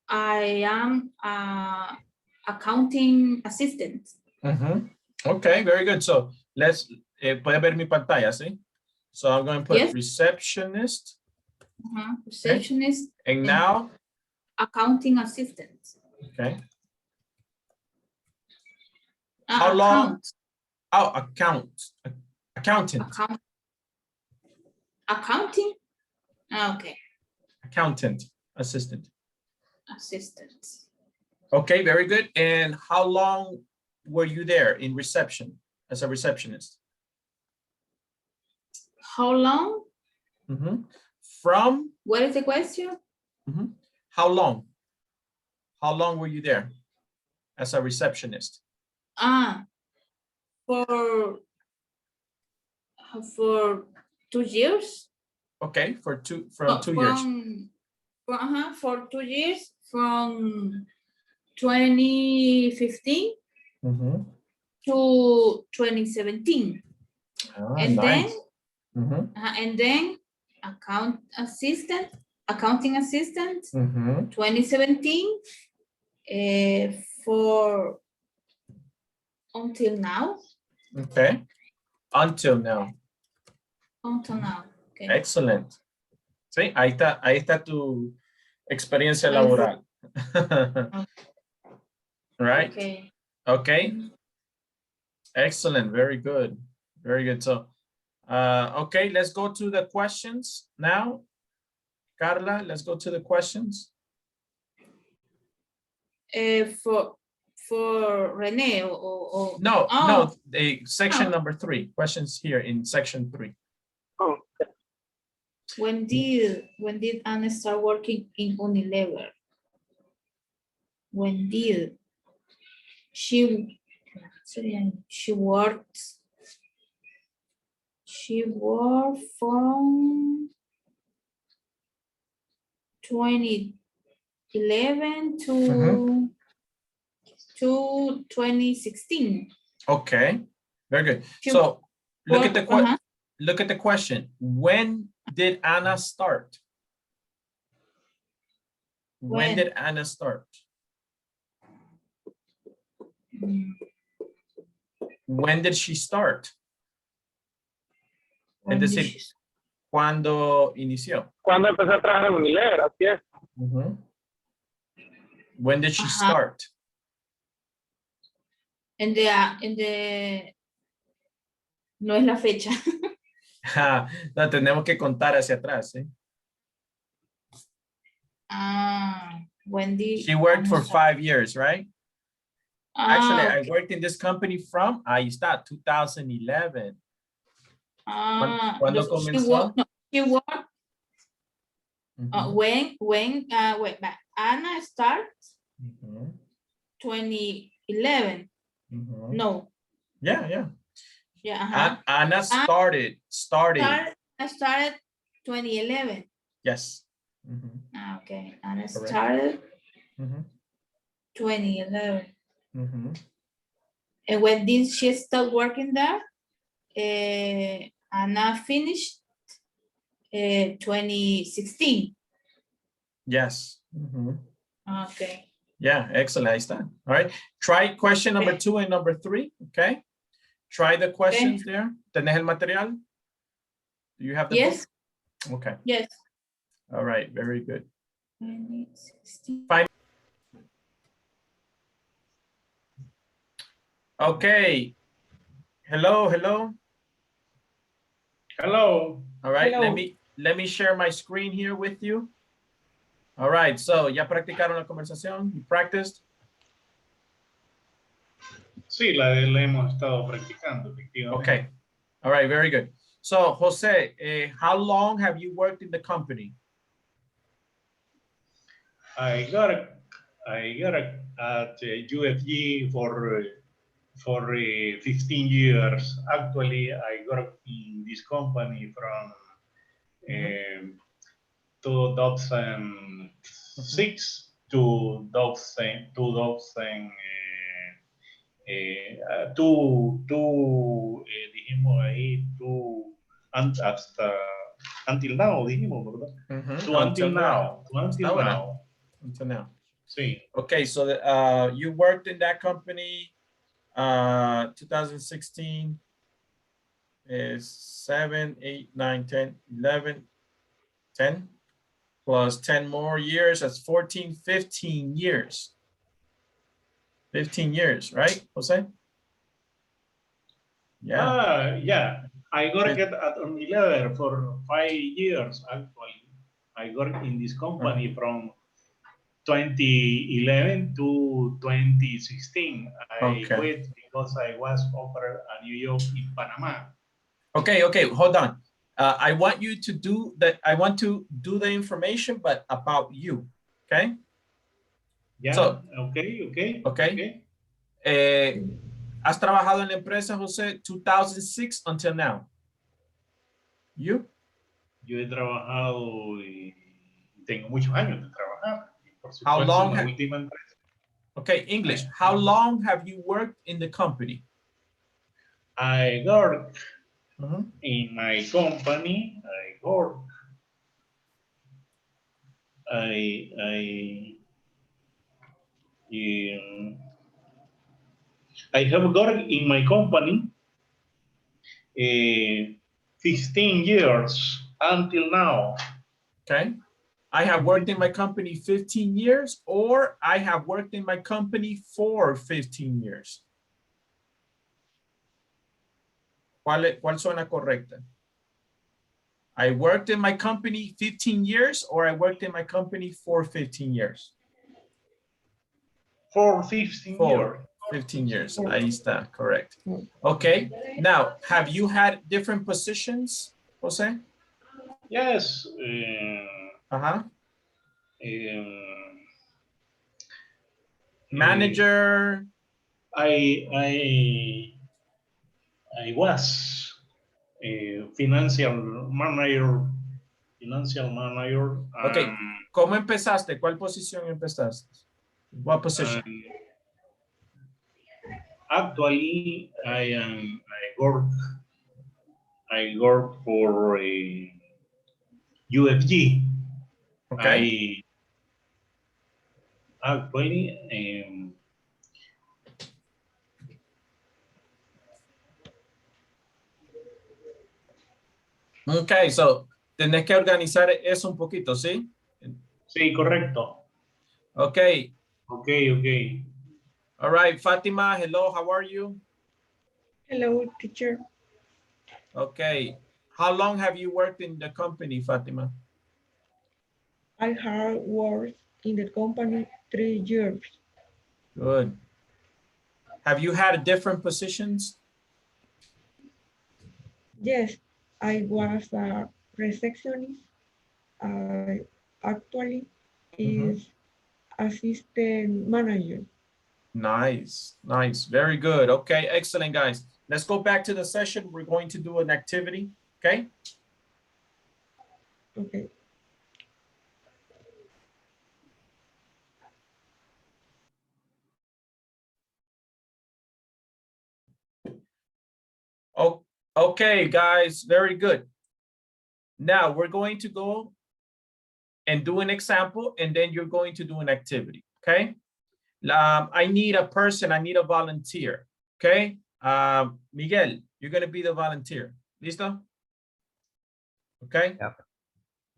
I am a accounting assistant. Okay, very good. So let's puede ver mi pantalla, ¿sí? So I'm going to put Yes. receptionist. Receptionist. Okay. And now accounting assistant. Okay. How long? Oh, accountant. Accounting? Okay. Accountant, assistant. Assistant. Okay, very good. And how long were you there in reception as a receptionist? How long? From? What is the question? How long? How long were you there as a receptionist? For 2 years. Okay, from 2 years. For 2 years, from 2015 to 2017. And nice. then accounting assistant, 2017 for until now. Okay, until now. Until now. Okay. Excellent. Sí, ahí está tu experiencia laboral. Right? Okay. Okay. Excellent. Very good. Very good. So, okay, let's go to the questions now. Carla, let's go to the questions. For Rene or No, no, the section number 3, questions here in section 3. Oh, okay. When did Anna start working in Unilever? When did she worked from 2011 to 2016. Okay, very good. So look at the question. When did Anna start? When did Anna start? When did she start? Es decir, ¿cuándo inició? Cuando empecé a trabajar en Unilever, así es. When did she start? En no es la fecha. No, tenemos que contar hacia atrás, ¿eh? When did she worked for 5 years, right? Actually, I worked in this company from, ahí está, 2011. ¿Cuándo comenzó? She worked, when Anna starts 2011. No. Yeah. Anna I started 2011. Yes. Okay. Anna started 2011. And when did she start working there? Anna finished 2016. Yes. Okay. Yeah, excellent. Ahí está. All right. Try question number 2 and number 3. Okay. Try the questions there. ¿Tenés el material? Do you have the book? Okay. Yes. All right. Very good. Okay. Hello, hello. Hello. All right, Hello. let me share my screen here with you. All right, so ya practicaron la conversación? You practiced? Sí, la hemos estado practicando, efectivamente. Okay. All right, very good. So, Jose, how long have you worked in the company? I got at UFG for 15 years. Actually, I got in this company from 2006 to 2000, dijimos ahí, hasta until now, dijimos, ¿verdad? Until now. Until now. Sí. Okay, so you worked in that company 2016 is 7, 8, 9, 10, 11, 10 plus 10 more years. That's 14, 15 years. 15 years, right, Jose? Yeah. Yeah. I got at Unilever for 5 years, actually. I worked in this company from 2011 to 2016. I quit because I was offered a new job in Panama. Okay, hold on. I want you to do that. I want to do the information, but about you, okay? Yeah, so, okay. ¿Has trabajado en la empresa, José, 2006 until now? You? Yo he trabajado y tengo muchos años de trabajar. Por supuesto, How long? la última empresa. Okay, English. How long have you worked in the company? I work in my company. I have worked in my company 15 years until now. Okay. I have worked in my company 15 years, or I have worked in my company for 15 years. ¿Cuál suena correcta? I worked in my company 15 years, or I worked in my company for 15 years? For 15 years. 15 years. Ahí está, correct. Okay. Now, have you had different positions, Jose? Yes. Manager. I was a financial manager. Okay. ¿Cómo empezaste? ¿Cuál posición empezaste? What position? Actually, I work for a UFG. Okay. Okay, so tenés que organizar eso un poquito, ¿sí? Sí, correcto. Okay. Okay. All right, Fatima, hello, how are you? Hello, teacher. Okay. How long have you worked in the company, Fatima? I have worked in the company 3 years. Good. Have you had different positions? Yes, I was a receptionist. Actually is assistant manager. Nice. Very good. Okay, excellent, guys. Let's go back to the session. We're going to do an activity, okay? Okay. Oh, okay, guys, very good. Now we're going to go and do an example, and then you're going to do an activity, okay? I need a person, I need a volunteer, okay? Miguel, you're gonna be the volunteer. Listo? Okay? Yeah.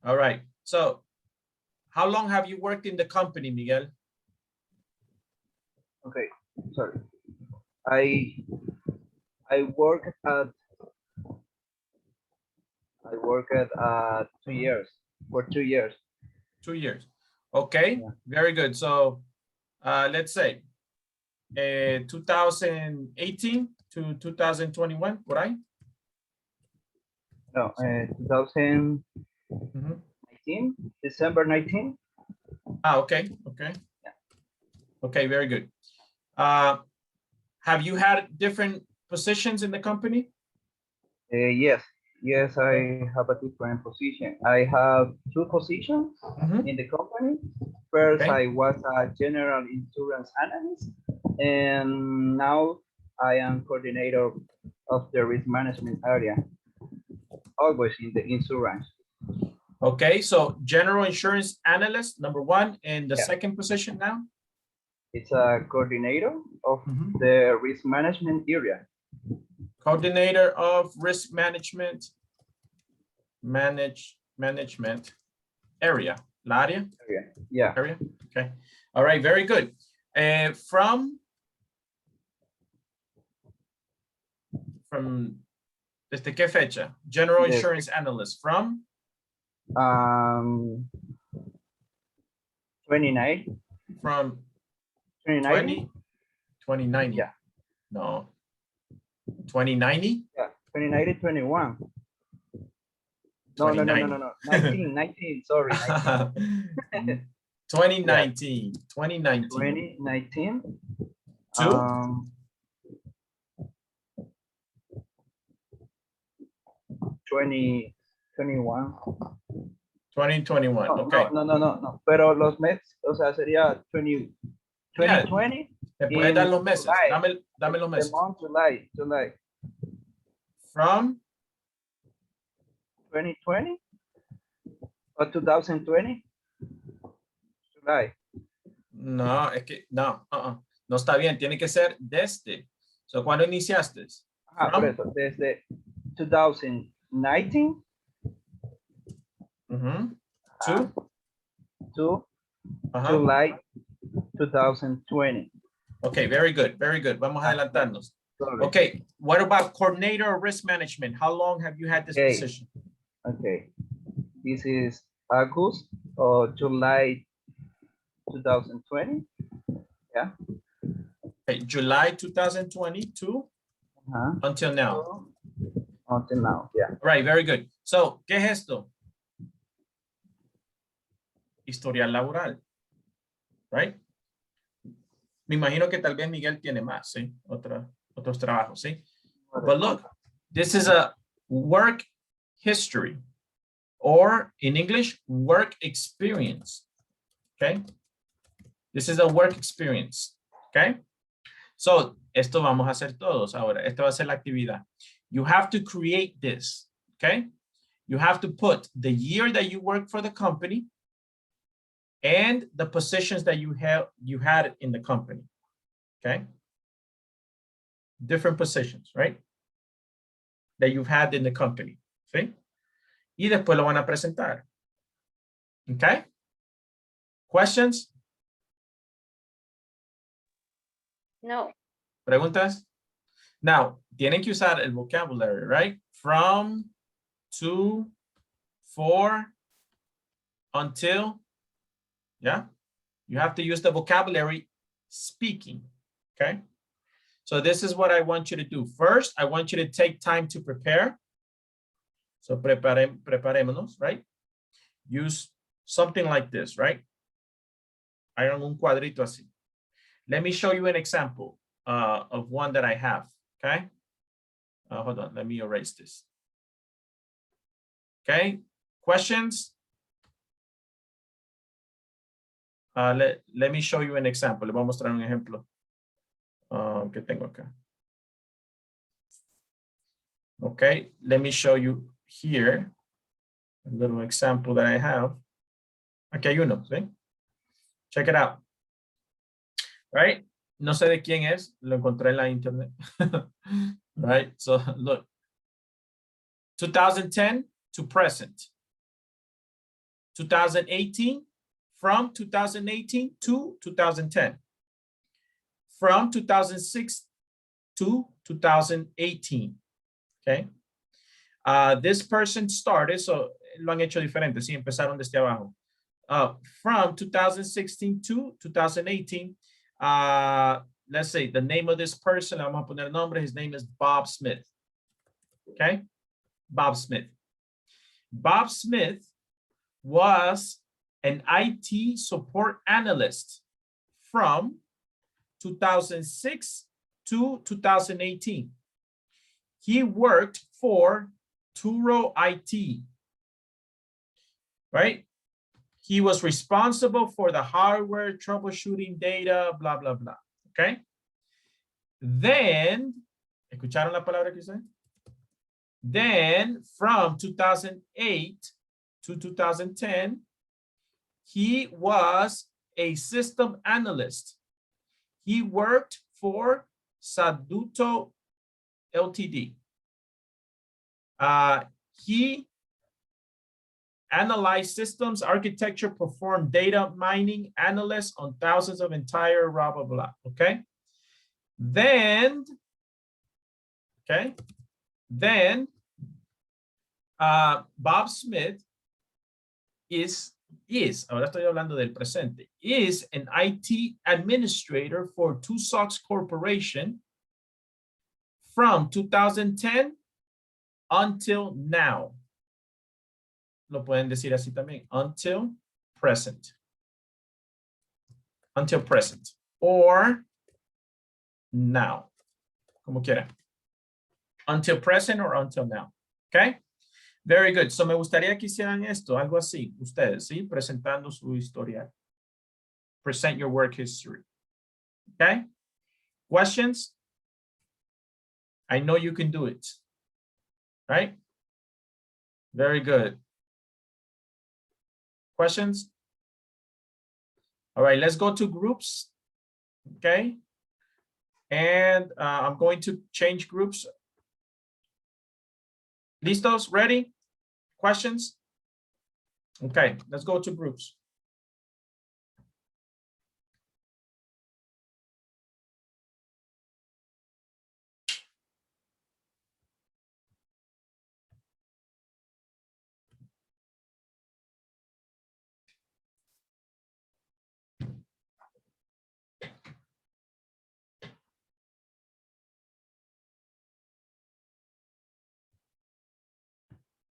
All right, so how long have you worked in the company, Miguel? Okay, sorry. I worked at 2 years, for 2 years. 2 years. Okay, very good. So let's say 2018 to 2021, right? No, 2019, December 19. Ah, okay, okay. Okay, very good. Have you had different positions in the company? Yes, I have a different position. I have 2 positions in the company. First, I was a general insurance analyst, and now I am coordinator of the risk management area, always in the insurance. Okay, so general insurance analyst, number 1, and the second position now? It's a coordinator of the risk management area. Coordinator of risk management, management area, la área? Yeah. Area, okay. All right, very good. From ¿desde qué fecha? General insurance analyst from? 29. From 2090? 2090. Yeah. No. 2090? Yeah, 2090, 21. No, 19, sorry. 2019. 2019. Two? 2021. 2021, okay. No. Pero los meses, o sea, sería 2020. Te puedes dar los meses. Dame los meses. The month, July. From 2020 or 2020? July. No, es que no está bien. Tiene que ser desde. So, ¿cuándo iniciaste? Por eso, desde 2019 to July 2020. Okay, very good, very good. Vamos a adelantarnos. Okay, what about coordinator of risk management? How long have you had this position? Okay, this is August or July 2020. Yeah. Okay, July 2020 to until now. Until now, yeah. Right, very good. So, ¿qué es esto? Historial laboral. Right? Me imagino que tal vez Miguel tiene más, ¿sí? Otros trabajos, ¿sí? But look, this is a work history, or in English, work experience, okay? This is a work experience, okay? So, esto vamos a hacer todos ahora. Esta va a ser la actividad. You have to create this, okay? You have to put the year that you work for the company and the positions that you had in the company, okay? Different positions, right? That you've had in the company, ¿sí? Y después lo van a presentar, okay? Questions? No. ¿Preguntas? Now, tienen que usar el vocabulary, right? From, to, for, until, yeah? You have to use the vocabulary speaking, okay? So this is what I want you to do. First, I want you to take time to prepare. So preparémonos, right? Use something like this, right? Hagan un cuadrito así. Let me show you an example of one that I have, okay? Hold on, let me erase this. Okay, questions? Let me show you an example. Le voy a mostrar un ejemplo que tengo acá. Okay, let me show you here a little example that I have. Aquí hay uno, ¿sí? Check it out. Right? No sé de quién es, lo encontré en la internet. Right? So look. 2010 to present. 2018, from 2018 to 2010. From 2006 to 2018. Okay. This person started, so lo han hecho diferente, sí, empezaron desde abajo. From 2016 to 2018, let's say the name of this person, le vamos a poner nombre, his name is Bob Smith. Okay, Bob Smith. Bob Smith was an IT support analyst from 2006 to 2018. He worked for Turo IT, right? He was responsible for the hardware, troubleshooting data, blah, blah, blah, okay? Then, ¿escucharon la palabra que usé? Then, from 2008 to 2010, he was a system analyst. He worked for Saduto Ltd. He analyzed systems, architecture, performed data mining, analysts on thousands of entire blah, blah, blah, okay? Then, okay, then Bob Smith ahora estoy hablando del presente, is an IT administrator for Tucson Corporation from 2010 until now. Lo pueden decir así también, until present. Until present. Or now. Como quiera. Until present or until now. Okay? Very good. So me gustaría que hicieran esto, algo así, ustedes, ¿sí? Presentando su historial. Present your work history. Okay? Questions? I know you can do it. Right? Very good. Questions? All right, let's go to groups. Okay. And I'm going to change groups. Listos? Ready? Questions? Okay, let's go to groups.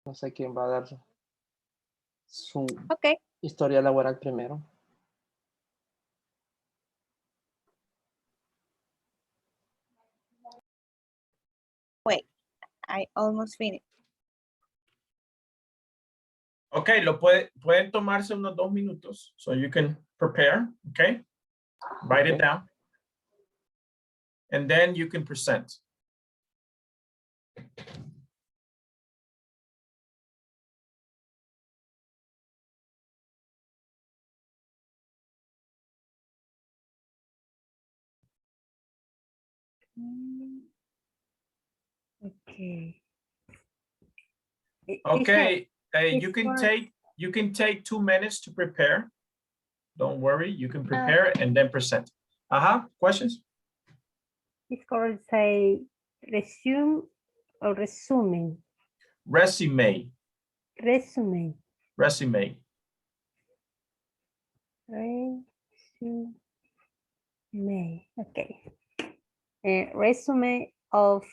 No sé quién va a dar su Okay. historia laboral primero. Wait, I almost finished. Okay, pueden tomarse unos 2 minutos so you can prepare, okay? Write it down. And then you can present. Okay. Okay, you can take 2 minutes to prepare. Don't worry, you can prepare and then present. Questions? It's correct to say resume or resuming. Resume. Resume. Resume. Resume. Okay. Resume of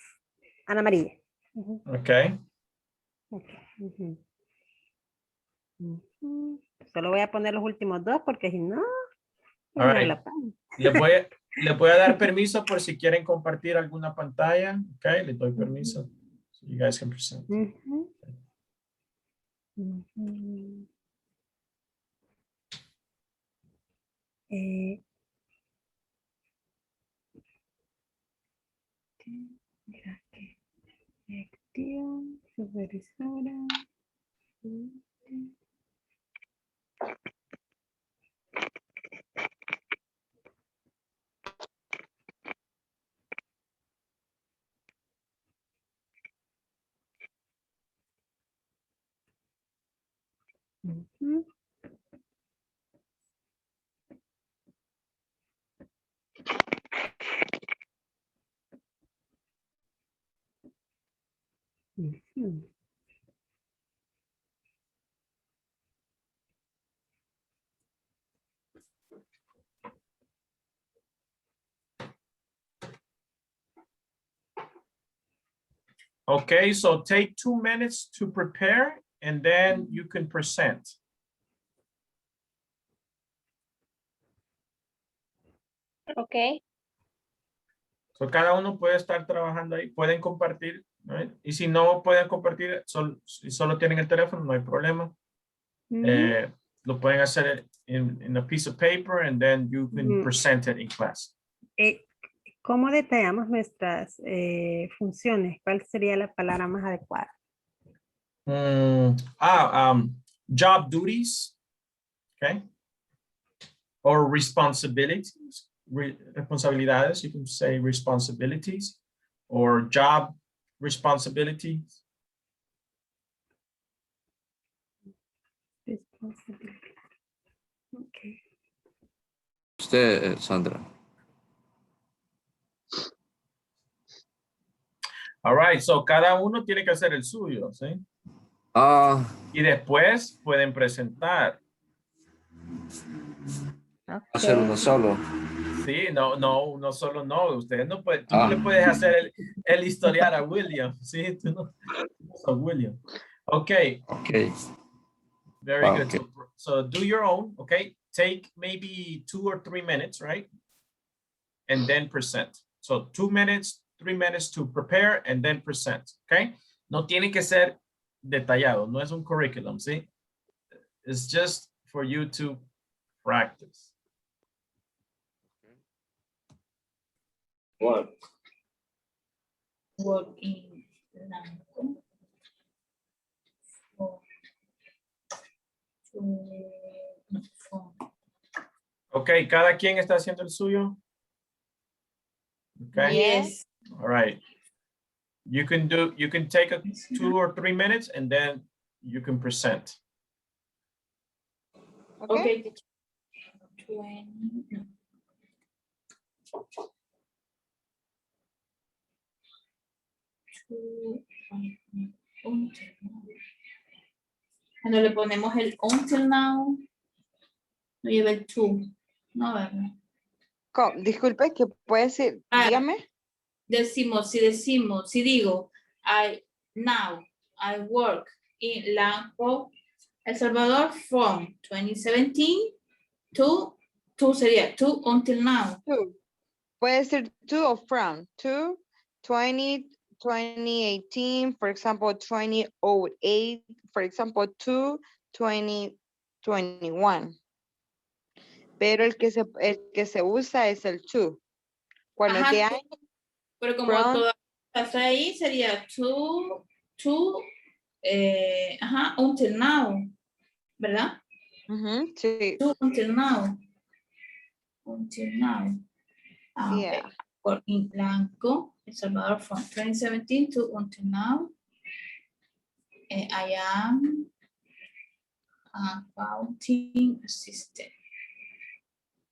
Ana María. Okay. Okay. Solo voy a poner los últimos 2 porque si no, All right. Le voy a dar permiso por si quieren compartir alguna pantalla. Okay, le doy permiso. So you guys can present. Gestión, supervisora. Ujú. Okay, so take 2 minutes to prepare and then you can present. Okay. So cada uno puede estar trabajando ahí, pueden compartir, right? Y si no pueden compartir, si solo tienen el teléfono, no hay problema. Lo pueden hacer in a piece of paper and then you can present it in class. ¿Cómo detallamos nuestras funciones? ¿Cuál sería la palabra más adecuada? Job duties, okay? Or responsibilities, responsabilidades, you can say responsibilities or job responsibilities. Okay. Usted, Sandra. All right, so cada uno tiene que hacer el suyo, ¿sí? Y después pueden presentar. Hacer uno solo. Sí, no solo no. Ustedes no pueden, tú no le puedes hacer el historial a William, ¿sí? Tú no, a William. Okay. Okay. Very good. Okay. So do your own, okay? Take maybe 2 or 3 minutes, right? And then present. So 2 minutes, 3 minutes to prepare and then present, okay? No tiene que ser detallado, no es un curriculum, ¿sí? It's just for you to practice. What? Work in blanco. Okay, cada quien está haciendo el suyo. Okay. Yes. All right. You can take 2 or 3 minutes and then you can present. Okay. 20. No. Cuando le ponemos el until now, no lleva el to. No, ¿verdad? Disculpe, ¿qué puede decir? Dígame. Si digo, now I work in Lanco, El Salvador from 2017 to sería to until now. Puede ser to o from, to 2018, for example, 2008, for example, to 2021. Pero el que se usa es el to. Cuando es de año. Pero como toda está ahí, sería to until now, ¿verdad? Sí. To until now. Until now. Yeah. Okay. Por in Blanco, El Salvador from 2017 to until now. I am accounting assistant.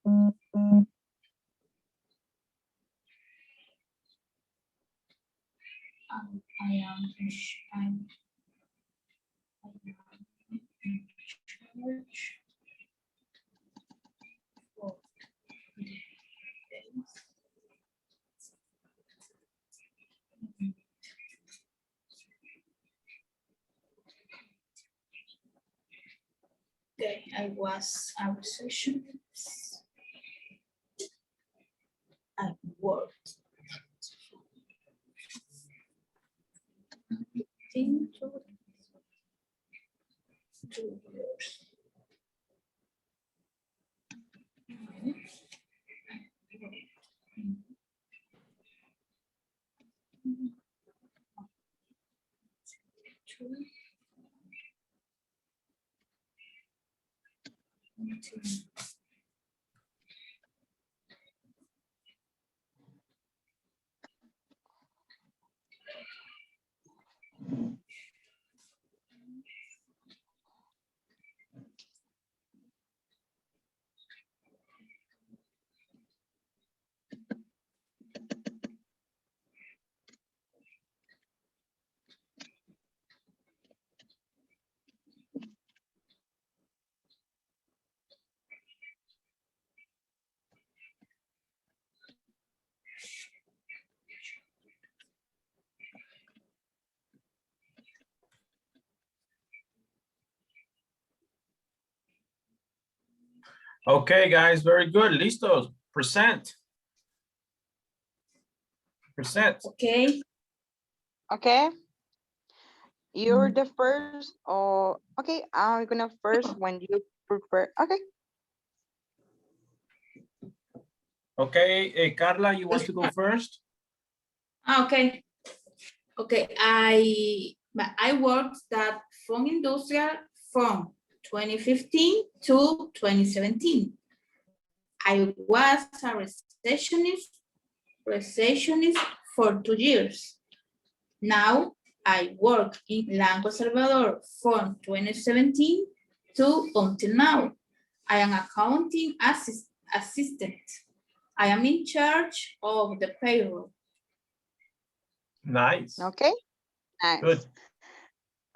I am in charge for okay, I was a receptionist. I worked. Two years. Okay, guys, very good. Listos. Present. Okay. Okay. You're the first, or okay, I'm gonna first when you prefer. Okay. Okay, Carla, you want to go first? Okay. Okay, I worked that phone industrial from 2015 to 2017. I was a receptionist for 2 years. Now I work in Lango Salvador from 2017 to until now. I am accounting assistant. I am in charge of the payroll. Nice. Okay. Nice. Good.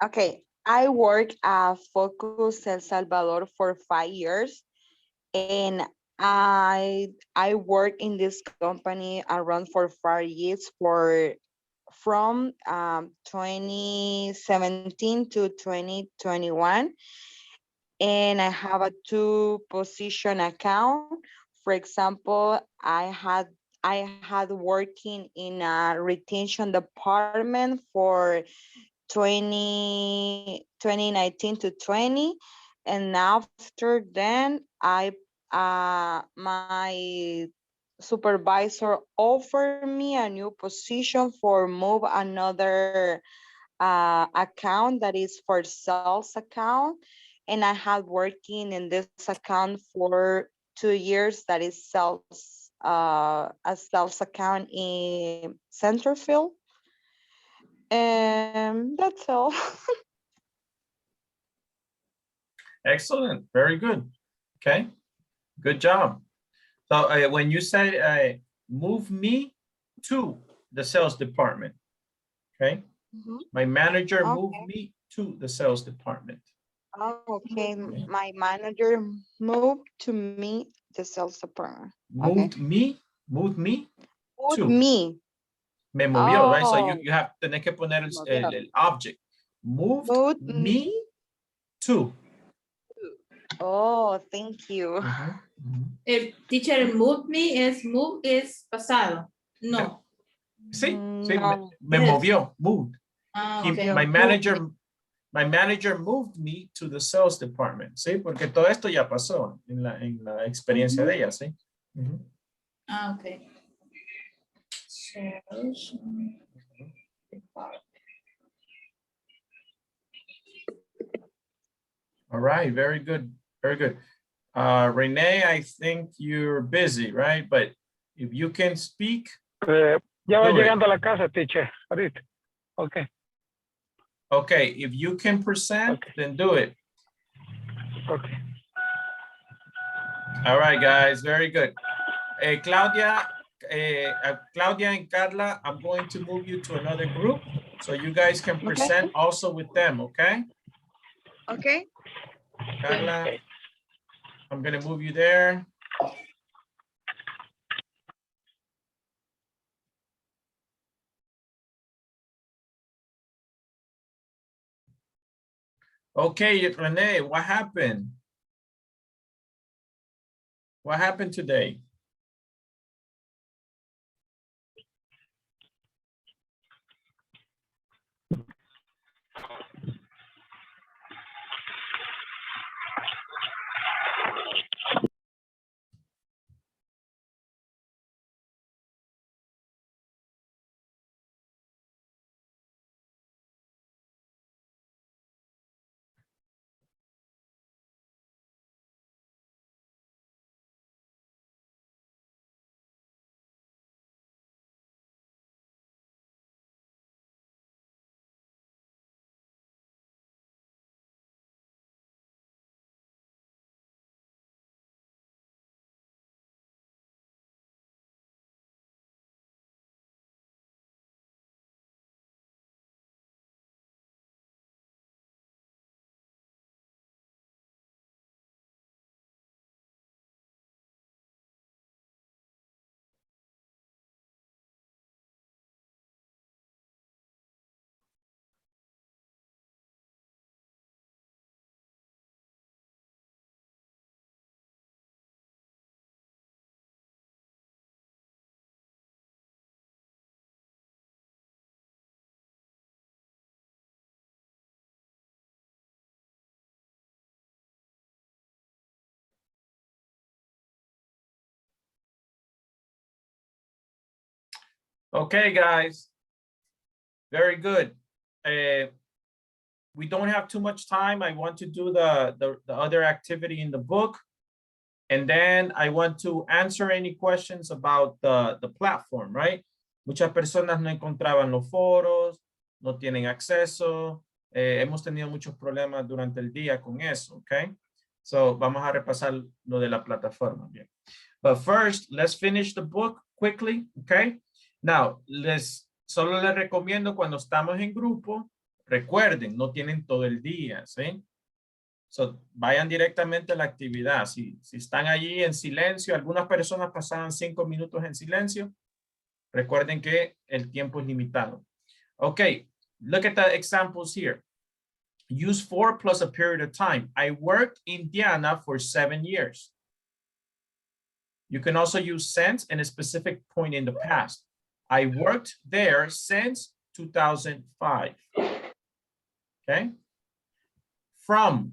Okay. I work at Focus El Salvador for 5 years, and I work in this company around for 5 years from 2017 to 2021, and I have a 2-position account. For example, I had working in a retention department for 2019 to 20, and after then my supervisor offered me a new position for move another account that is for sales account, and I had working in this account for 2 years, that is sales a sales account in Centerfield, and that's all. Excellent. Very good. Okay. Good job. So when you say move me to the sales department, okay? My manager moved me to the sales department. Oh, okay. My manager moved to me the sales department. Moved me Moved to. me. Me movió, right? So Oh, you have tener que poner el object. Moved me to. Oh, thank you. El teacher move me is pasado. No. Sí, sí, No. me movió, moved. Okay. My manager moved me to the sales department, ¿sí? Porque todo esto ya pasó en la experiencia de ella, ¿sí? Okay. All right, very good, very good. Renee, I think you're busy, right? But if you can speak. Ya voy llegando a la casa, teacher, ahorita. Okay. Okay, if you can present, then do it. Okay. All right, guys, very good. Claudia and Carla, I'm going to move you to another group so you guys can present also with them, okay? Okay. Carla, I'm going to move you there. Okay, Renee, what happened? What happened today? Okay, guys. Very good. We don't have too much time. I want to do the other activity in the book. And then I want to answer any questions about the platform, right? Muchas personas no encontraban los foros, no tienen acceso. Hemos tenido muchos problemas durante el día con eso, okay? So vamos a repasar lo de la plataforma. Bien. But first, let's finish the book quickly, okay? Now, solo les recomiendo cuando estamos en grupo, recuerden, no tienen todo el día, ¿sí? So, vayan directamente a la actividad. Si están allí en silencio, algunas personas pasaban 5 minutos en silencio. Recuerden que el tiempo es limitado. Okay, look at the examples here. Use for plus a period of time. I worked in Diana for 7 years. You can also use since and a specific point in the past. I worked there since 2005. Okay. From,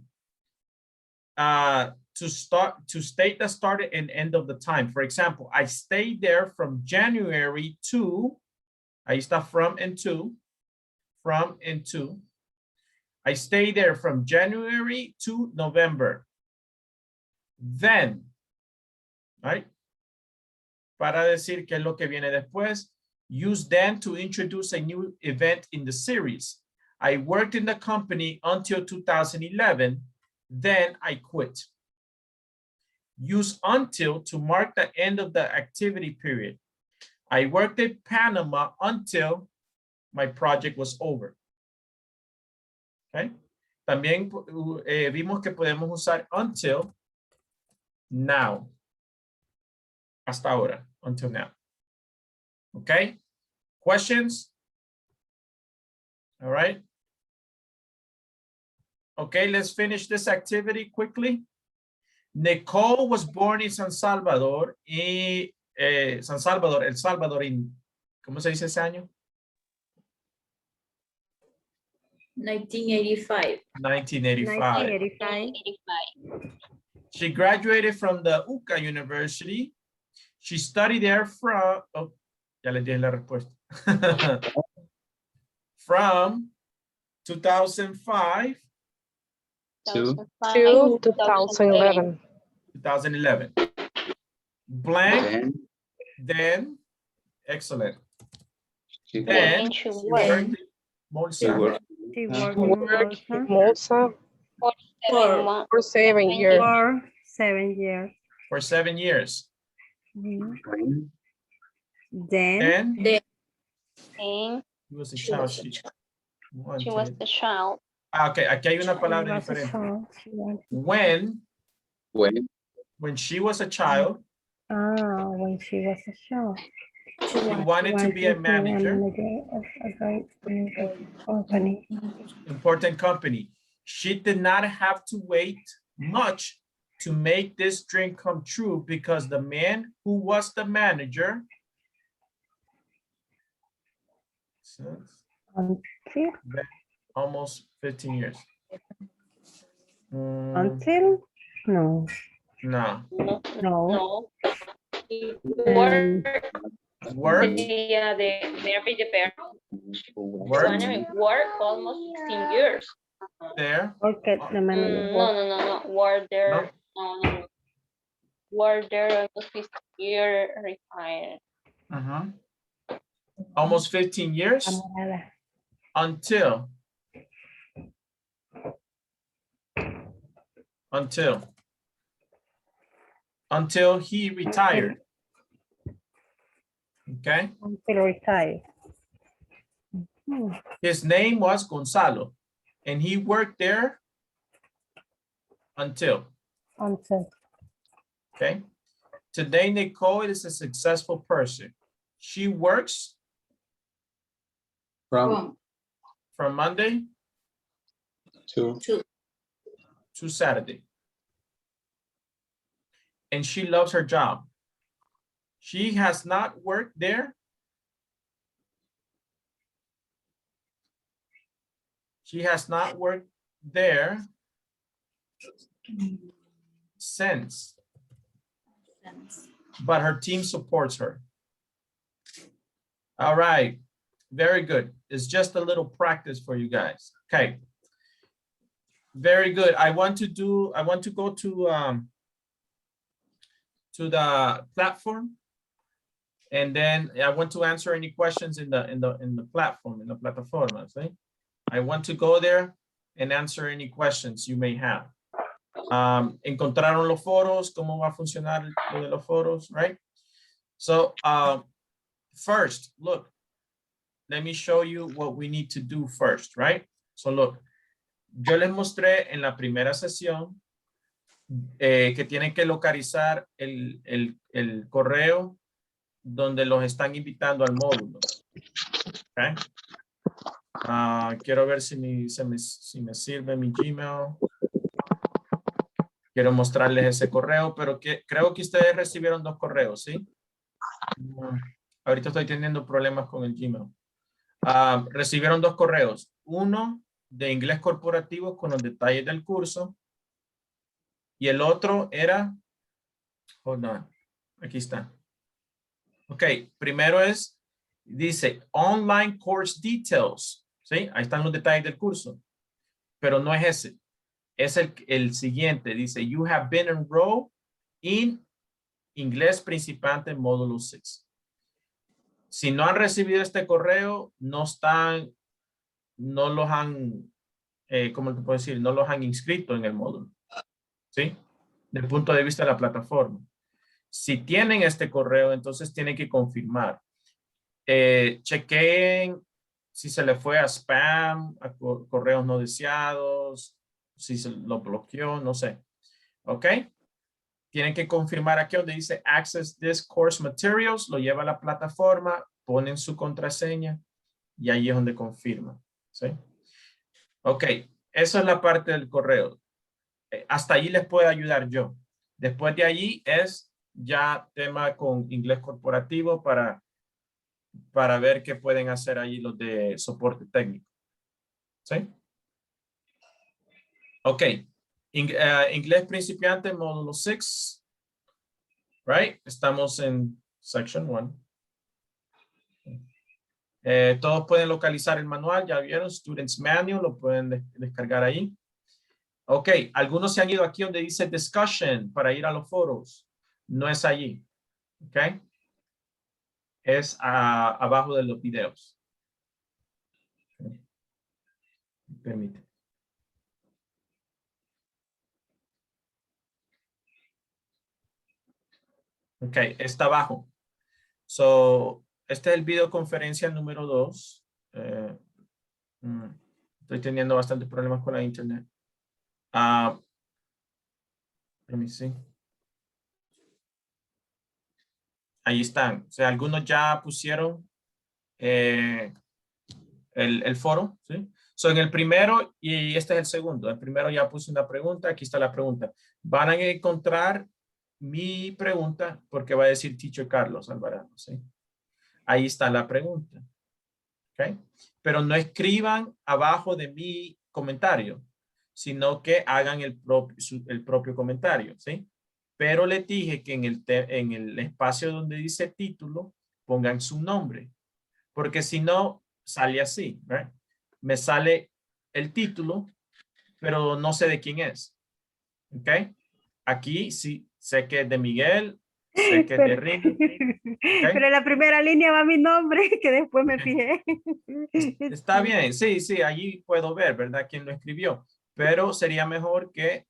to state the start and end of the time. For example, I stayed there from January to, ahí está from and to. I stayed there from January to November. Then, right? Para decir qué es lo que viene después, use then to introduce a new event in the series. I worked in the company until 2011, then I quit. Use until to mark the end of the activity period. I worked in Panama until my project was over. Okay. También vimos que podemos usar until now. Hasta ahora, until now. Okay. Questions? All right. Okay, let's finish this activity quickly. Nicole was born in San Salvador, El Salvador, ¿cómo se dice ese año? 1985. 1985. She graduated from the UCA University. She studied there from, oh, ya le dije la respuesta. From 2005 to 2011. 2011. Blank, then, excellent. Then she worked Molsa. She worked in Molsa for 7 years. For 7 years. Then he was a child. She was the child. Okay, aquí hay una palabra diferente. When she was a child. When she was a child. She wanted to be a manager. Important company. She did not have to wait much to make this dream come true because the man who was the manager almost 15 years. Until? No. Work almost 16 years. There. Okay, the manager. No. Work there. No. Work there almost 15 years retired. Almost 15 years until he retired. Okay. Until retired. His name was Gonzalo, and he worked there until. Okay. Today, Nicole is a successful person. She works from Monday to Saturday. And she loves her job. She has not worked there. She has not worked there since. But her team supports her. All right. Very good. It's just a little practice for you guys. Okay. Very good. I want to go to the platform, and then I want to answer any questions in the platform, in the plataforma. ¿Sí? I want to go there and answer any questions you may have. Encontraron los foros, cómo va a funcionar lo de los foros, right? So first, look, let me show you what we need to do first, right? So look, yo les mostré en la primera sesión que tienen que localizar el correo donde los están invitando al módulo. Okay. Quiero ver si me sirve mi Gmail. Quiero mostrarles ese correo, pero creo que ustedes recibieron 2 correos, ¿sí? Ahorita estoy teniendo problemas con el Gmail. Recibieron 2 correos. Uno de Inglés Corporativo con los detalles del curso. Y el otro era, hold on, aquí está. Ok, primero dice Online Course Details. ¿Sí? Ahí están los detalles del curso. Pero no es ese. Es el siguiente. Dice, you have been enrolled in Inglés Principiante Módulo 6. Si no han recibido este correo, no los han, ¿cómo te puedo decir? No los han inscrito en el módulo. ¿Sí? Del punto de vista de la plataforma. Si tienen este correo, entonces tienen que confirmar. Chequen si se le fue a spam, a correos no deseados, si se lo bloqueó, no sé. ¿Ok? Tienen que confirmar aquí donde dice Access this course materials, lo lleva a la plataforma, ponen su contraseña y ahí es donde confirman. ¿Sí? Ok, esa es la parte del correo. Hasta allí les puedo ayudar yo. Después de allí es ya tema con Inglés Corporativo para ver qué pueden hacer allí los de soporte técnico. ¿Sí? Ok. Inglés Principiante, módulo 6. Right? Estamos en section 1. Todos pueden localizar el manual, ya vieron, Students Manual, lo pueden descargar ahí. Ok, algunos se han ido aquí donde dice Discussion para ir a los foros. No es allí. Ok. Es abajo de los videos. Permite. Ok, está abajo. So, este es el videoconferencia número 2. Estoy teniendo bastantes problemas con la internet. Let me see. Ahí están. O sea, algunos ya pusieron el foro, ¿sí? So, en el primero, y este es el segundo. El primero ya puse una pregunta. Aquí está la pregunta. Van a encontrar mi pregunta porque va a decir Teacher Carlos Alvarado, ¿sí? Ahí está la pregunta. ¿Ok? Pero no escriban abajo de mi comentario, sino que hagan el propio comentario, ¿sí? Pero les dije que en el espacio donde dice título, pongan su nombre. Porque si no, sale así, ¿right? Me sale el título, pero no sé de quién es. ¿Ok? Aquí sí sé que es de Miguel, sé que es de Rick. ¿Okay? Pero en la primera línea va mi nombre, que después me fijé. Está bien, sí, allí puedo ver, ¿verdad? Quién lo escribió. Pero sería mejor que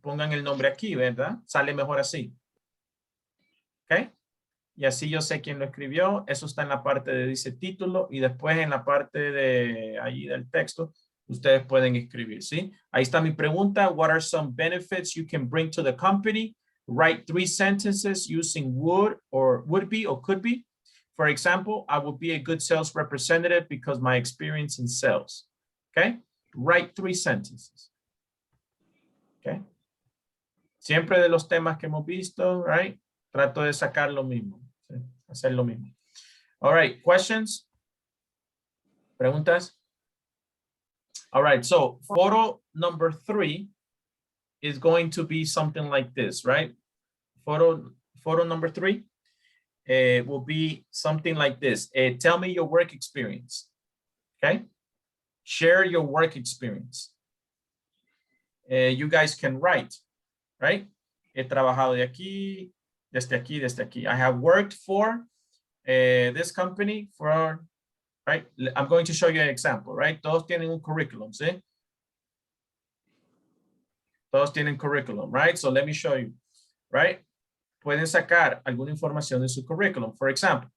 pongan el nombre aquí, ¿verdad? Sale mejor así. ¿Ok? Y así yo sé quién lo escribió. Eso está en la parte de dice título y después en la parte de allí del texto, ustedes pueden escribir, ¿sí? Ahí está mi pregunta. What are some benefits you can bring to the company? Write 3 sentences using would be or could be. For example, I would be a good sales representative because my experience in sales. Okay? Write 3 sentences. Okay? Siempre de los temas que hemos visto, right? Trato de sacar lo mismo. ¿Sí? Hacer lo mismo. All right. Questions? Preguntas? All right. So photo number 3 is going to be something like this, right? Photo number 3. will be something like this. Tell me your work experience. Okay. Share your work experience. You guys can write, right? He trabajado de aquí, desde aquí, desde aquí. I have worked for this company for, right? I'm going to show you an example, right? Todos tienen un curriculum, ¿sí? Todos tienen curriculum, right? So let me show you, right? Pueden sacar alguna información de su curriculum. For example,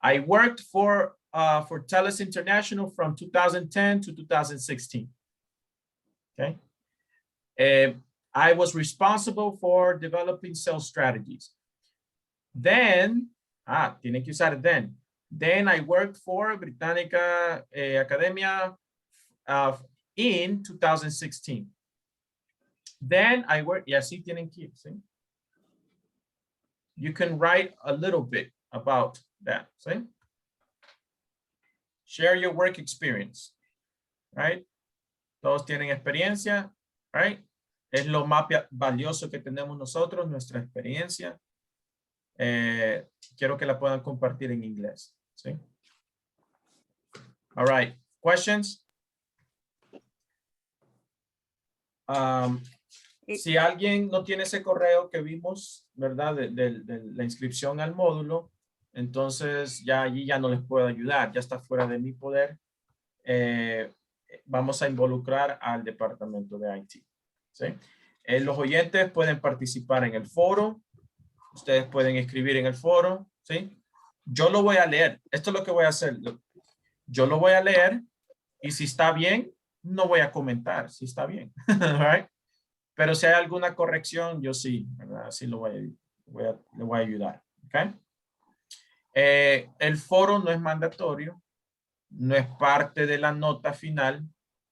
I worked for TELUS International from 2010 to 2016. Okay. I was responsible for developing sales strategies. Then, tienen que usar then. Then I worked for Britannica Academia in 2016. Then I worked, y así tienen que ir, ¿sí? You can write a little bit about that, ¿sí? Share your work experience, right? Todos tienen experiencia, right? Es lo más valioso que tenemos nosotros, nuestra experiencia. Quiero que la puedan compartir en inglés, ¿sí? All right, questions? Si alguien no tiene ese correo que vimos, ¿verdad? De la inscripción al módulo, entonces ya allí ya no les puedo ayudar, ya está fuera de mi poder. Vamos a involucrar al departamento de IT, ¿sí? Los oyentes pueden participar en el foro, ustedes pueden escribir en el foro, ¿sí? Yo lo voy a leer, esto es lo que voy a hacer. Yo lo voy a leer y si está bien, no voy a comentar si está bien, right? Pero si hay alguna corrección, yo sí, ¿verdad? Sí le voy a ayudar, ¿ok? El foro no es mandatorio, no es parte de la nota final,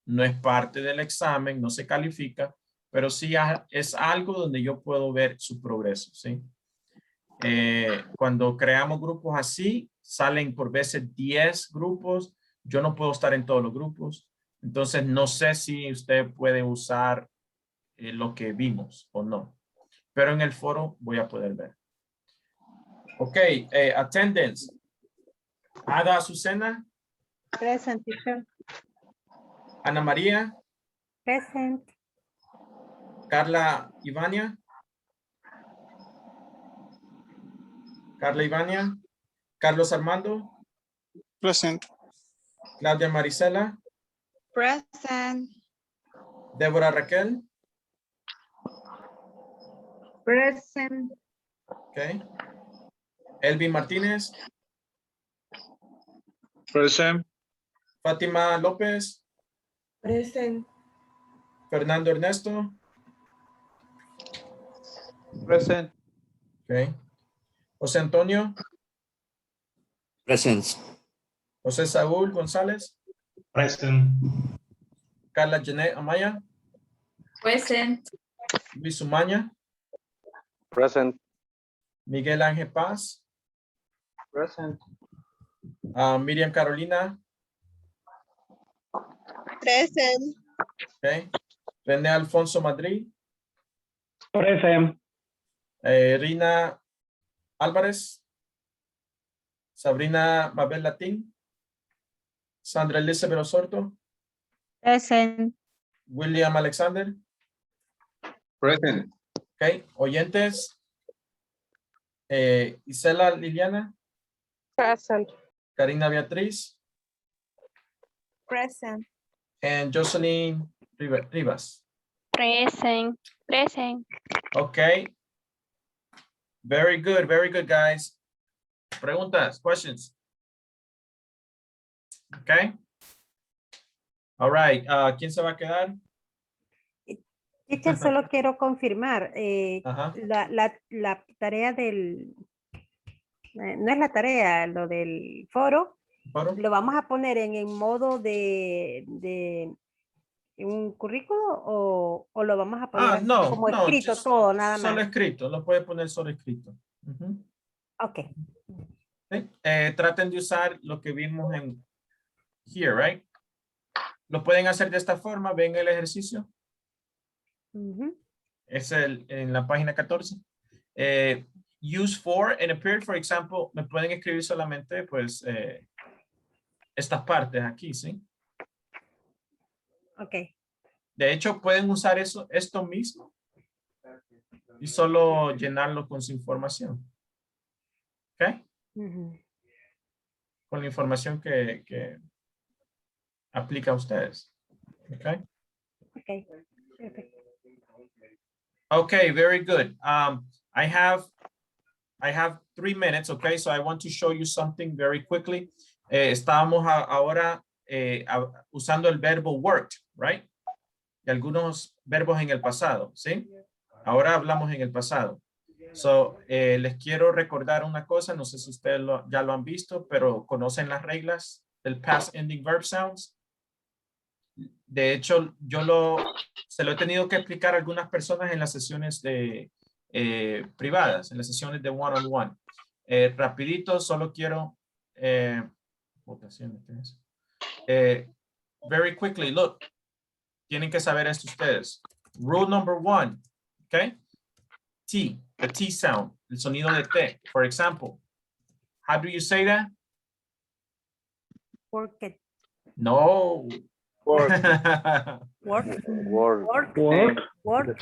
no es parte del examen, no se califica, pero sí es algo donde yo puedo ver su progreso, ¿sí? Cuando creamos grupos así, salen por veces 10 grupos, yo no puedo estar en todos los grupos, entonces no sé si usted puede usar lo que vimos o no, pero en el foro voy a poder ver. Ok, attendance. Ada Azucena. Present, teacher. Ana María. Present. Carla Ivania. Carla Ivania. Carlos Armando. Present. Claudia Marisela. Present. Débora Raquel. Present. Okay. Elvin Martínez. Present. Fátima López. Present. Fernando Ernesto. Present. Okay. José Antonio. Present. José Saúl González. Present. Carla Janet Amaya. Present. Luis Umaña. Present. Miguel Ángel Paz. Present. Miriam Carolina. Present. Okay. René Alfonso Madrid. Present. Rina Álvarez. Sabrina Mabel Latín. Sandra Elizabeth Osorto. Present. William Alexander. Present. Okay. Oyentes. Isela Liliana. Present. Karina Beatriz. Present. And Jocelyn Rivas. Present. Present. Okay. Very good, guys. Preguntas, questions. Okay. All right. ¿Quién se va a quedar? Teacher, solo quiero confirmar. Ajá. La tarea del... no es la tarea, lo del foro. ¿Foro? ¿Lo vamos a poner en el modo de un currículo o lo vamos a poner así No, como no, escrito todo, nada más? Solo escrito, lo puede poner solo escrito. Ujú. Ok. Sí. Traten de usar lo que vimos en here, right? Lo pueden hacer de esta forma, ven el ejercicio. Es en la página 14. use for and a period, for example, me pueden escribir solamente, pues, estas partes aquí, ¿sí? Ok. De hecho, pueden usar esto mismo y solo llenarlo con su información. ¿Ok? Con la información que aplica a ustedes. ¿Ok? Ok. Perfecto. Okay, very good. I have 3 minutes, okay? So I want to show you something very quickly. Estábamos ahora usando el verbo worked, right? Y algunos verbos en el pasado, ¿sí? Ahora hablamos en el pasado. So, les quiero recordar una cosa, no sé si ustedes ya lo han visto, pero conocen las reglas del past ending verb sounds. De hecho, se lo he tenido que explicar a algunas personas en las sesiones privadas, en las sesiones de one-on-one. Rapidito, solo quiero votaciones. Very quickly, look. Tienen que saber esto ustedes. Rule number 1, okay? T, the T sound, el sonido de T. For example, how do you say that? Work it. No. Work. Work. Work. Work. Work.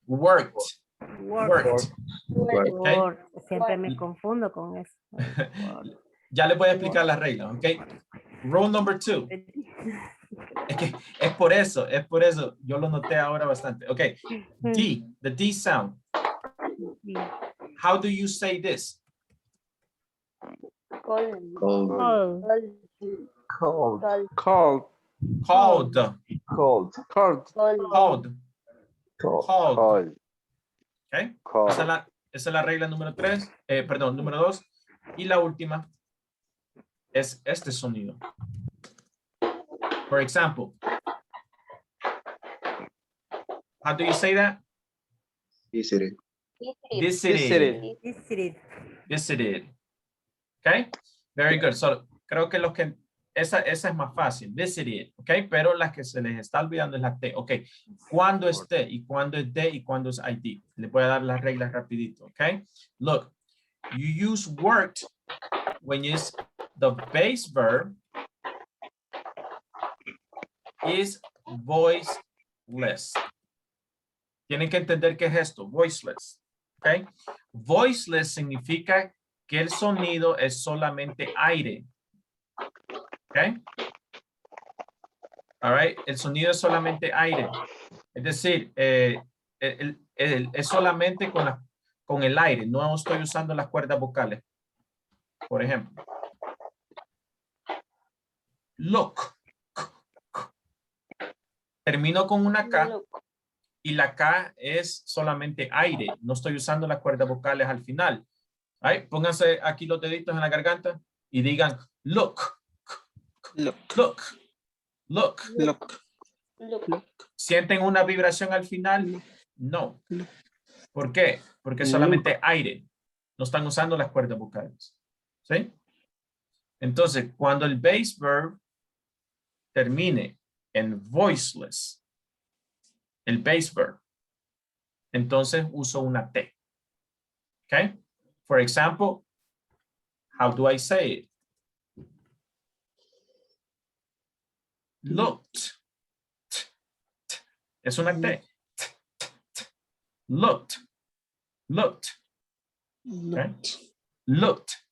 Worked. Work. Okay. Siempre me confundo con eso. Ya les voy a explicar las reglas, ¿ok? Rule number 2. Es por eso, yo lo noté ahora bastante. Ok, D, the D sound. How do you say this? Cold. Called. Okay. Esa es la regla número 3, perdón, número 2. Y la última es este sonido. For example, how do you say that? Visited. Visited. Okay, very good. So, creo que esa es más fácil. Visited, okay, pero la que se les está olvidando es la T. Okay, ¿cuándo es T y cuándo es D y cuándo es ID? Le voy a dar las reglas rapidito, okay? Look, you use worked when it's the base verb is voiceless. Tienen que entender qué es esto, voiceless. ¿Okay? Voiceless significa que el sonido es solamente aire. ¿Okay? All right. El sonido es solamente aire. Es decir, es solamente con el aire. No estoy usando las cuerdas vocales. Por ejemplo. Look. Termino con una K y la K es solamente aire. No estoy usando las cuerdas vocales al final. Right? Pónganse aquí los deditos en la garganta y digan look. Look. Look. Look. ¿Sienten una vibración al final? No. ¿Por qué? Porque es solamente aire. No están usando las cuerdas vocales. ¿Sí? Entonces, cuando el base verb termine en voiceless, el base verb, entonces uso una T. Okay? For example, how do I say it? Looked. Es una T. Looked. Looked. Okay? Looked.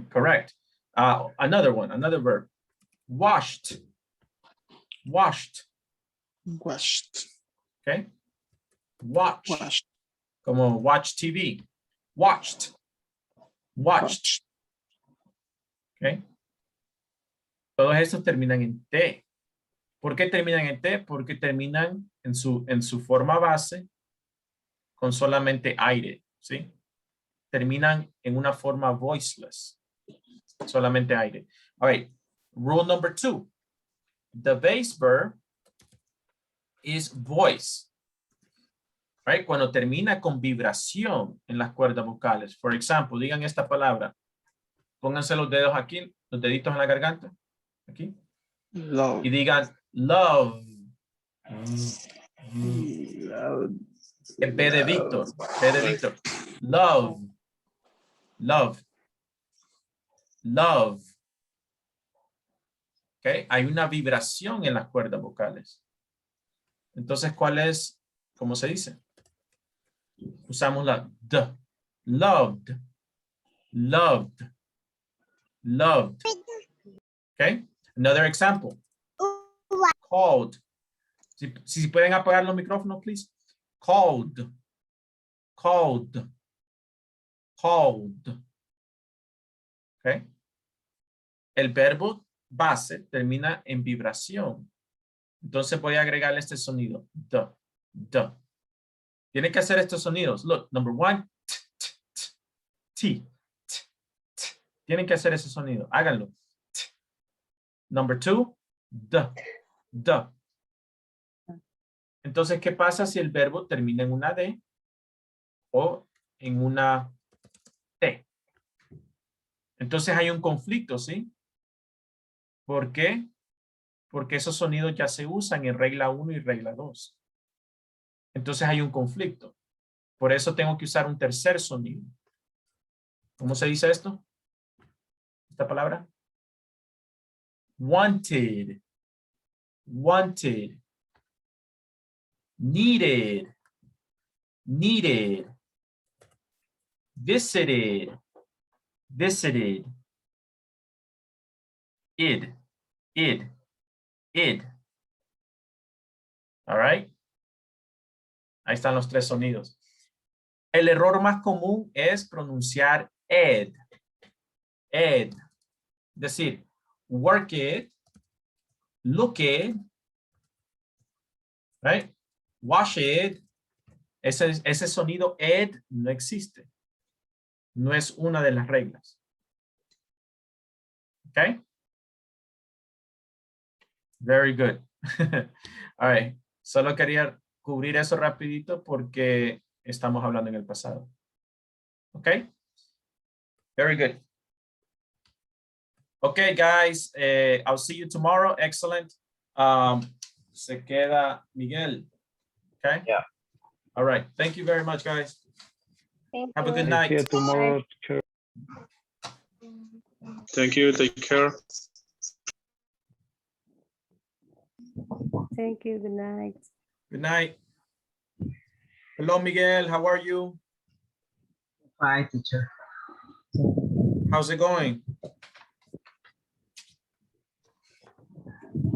Correct. Another one, another verb. Washed. Washed. Okay. Watch. Como watch TV. Watched. Okay. Todos estos terminan en T. ¿Por qué terminan en T? Porque terminan en su forma base con solamente aire, ¿sí? Terminan en una forma voiceless. Solamente aire. All right. Rule number 2. The base verb is voice. Right? Cuando termina con vibración en las cuerdas vocales. For example, digan esta palabra. Pónganse los dedos aquí, los deditos en la garganta. Aquí. Love. Y digan love. B de Víctor. B de Víctor. Love. Love. Love. Okay. Hay una vibración en las cuerdas vocales. Entonces, ¿cuál es? ¿Cómo se dice? Usamos la D. Loved. Loved. Loved. Okay. Another example. Called. Si pueden apagar los micrófonos, please. Called. Called. Called. Okay. El verbo base termina en vibración. Entonces voy a agregarle este sonido. D. D. Tiene que hacer estos sonidos. Look, number one. T. Tienen que hacer ese sonido. Háganlo. Number two. D. D. Entonces, ¿qué pasa si el verbo termina en una D o en una T? Entonces hay un conflicto, ¿sí? ¿Por qué? Porque esos sonidos ya se usan en regla 1 y regla 2. Entonces hay un conflicto. Por eso tengo que usar un tercer sonido. ¿Cómo se dice esto? Esta palabra. Wanted. Wanted. Needed. Needed. Visited. Visited. Id. Id. Id. All right. Ahí están los tres sonidos. El error más común es pronunciar ed. Ed. Es decir, work it, look it, right? Wash it. Ese sonido ed no existe. No es una de las reglas. Okay? Very good. All right. Solo quería cubrir eso rapidito porque estamos hablando en el pasado. Okay? Very good. Okay, guys. I'll see you tomorrow. Excellent. Se queda Miguel. Okay? Yeah. All right. Thank you very much, guys. Have a good night. See you tomorrow. Thank you. Take care. Thank you. Good night. Good night. Hello, Miguel. How are you? Fine, teacher. How's it going?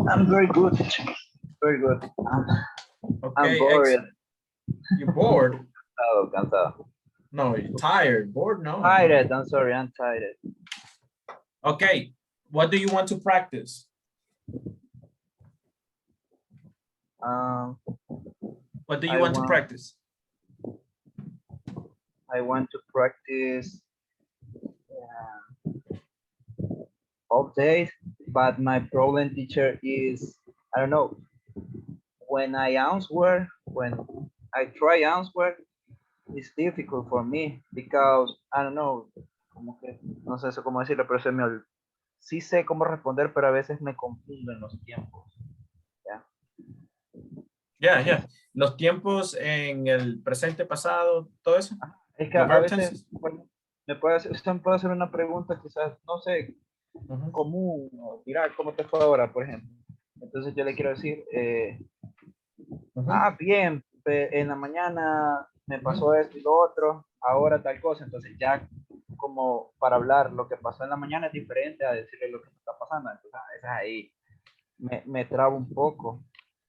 I'm very good, teacher. Very good. Okay. I'm bored. You're bored? Oh, cansado. No, you're tired. Bored? No. Tired. I'm sorry. I'm tired. Okay. What do you want to practice? What do you want to practice? I want to practice update, but my problem, teacher, is I don't know. When I try answer, it's difficult for me because I don't know. Como que, no sé cómo decirlo, pero sí sé cómo responder, pero a veces me confundo en los tiempos. Yeah. Los tiempos en el presente, pasado, todo eso. Es que a veces me puede hacer una pregunta quizás, no sé, común, o mira, ¿cómo te fue ahora, por ejemplo? Entonces yo le quiero decir, bien, en la mañana me pasó esto y lo otro, ahora tal cosa, entonces ya como para hablar lo que pasó en la mañana es diferente a decirle lo que me está pasando, entonces a veces ahí me trabo un poco.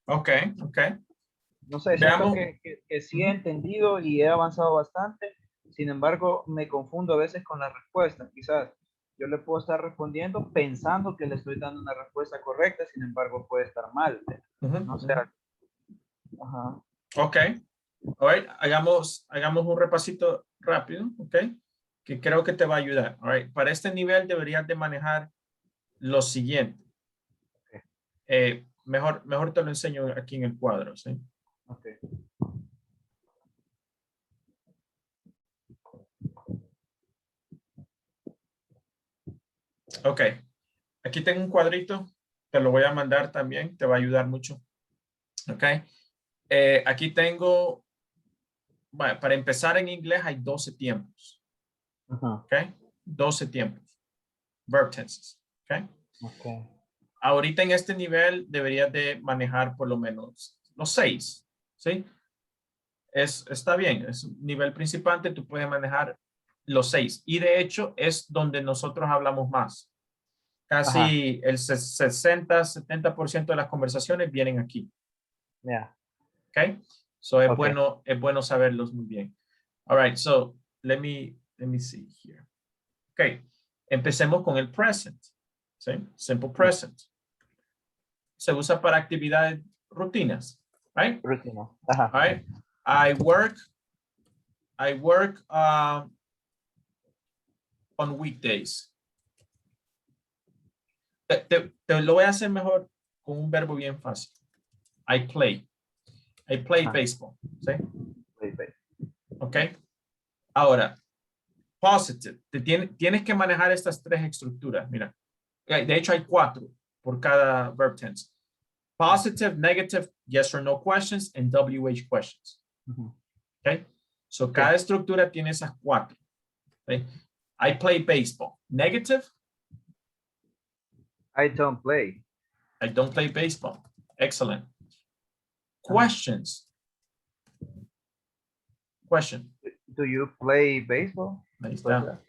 Okay. No sé, siento que sí he entendido y he avanzado bastante, sin embargo me confundo a veces con las respuestas, quizás yo le puedo estar respondiendo pensando que le estoy dando una respuesta correcta, sin embargo puede estar mal. No sé. Ok. All right. Hagamos un repasito rápido, ok, que creo que te va a ayudar. All right. Para este nivel deberías de manejar lo siguiente. Mejor te lo enseño aquí en el cuadro, ¿sí? Okay. Ok. Aquí tengo un cuadrito. Te lo voy a mandar también. Te va a ayudar mucho. Ok. Aquí tengo Bueno, para empezar en inglés hay 12 tiempos. ¿Ok? 12 tiempos. Verb tenses. ¿Ok? Okay. Ahorita en este nivel deberías de manejar por lo menos los 6. ¿Sí? Está bien. Es un nivel principiante. Tú puedes manejar los 6. Y de hecho es donde nosotros hablamos más. Casi el 60-70% de las conversaciones vienen aquí. Yeah. Okay. So es Okay. bueno saberlos muy bien. All right. So let me see here. Okay. Empecemos con el present. ¿Sí? Simple present. Se usa para actividades rutinas. Right? Rutina. All right. I work on weekdays. Te lo voy a hacer mejor con un verbo bien fácil. I play baseball. ¿Sí? Ok. Ahora, positive. Tienes que manejar estas 3 estructuras. Mira. De hecho, hay 4 por cada verb tense. Positive, negative, yes or no questions, and WH questions. Ok. So, cada estructura tiene esas 4. Okay? I play baseball. Negative. I don't play. I don't play baseball. Excellent. Questions. Question. Do you play baseball? Ahí está.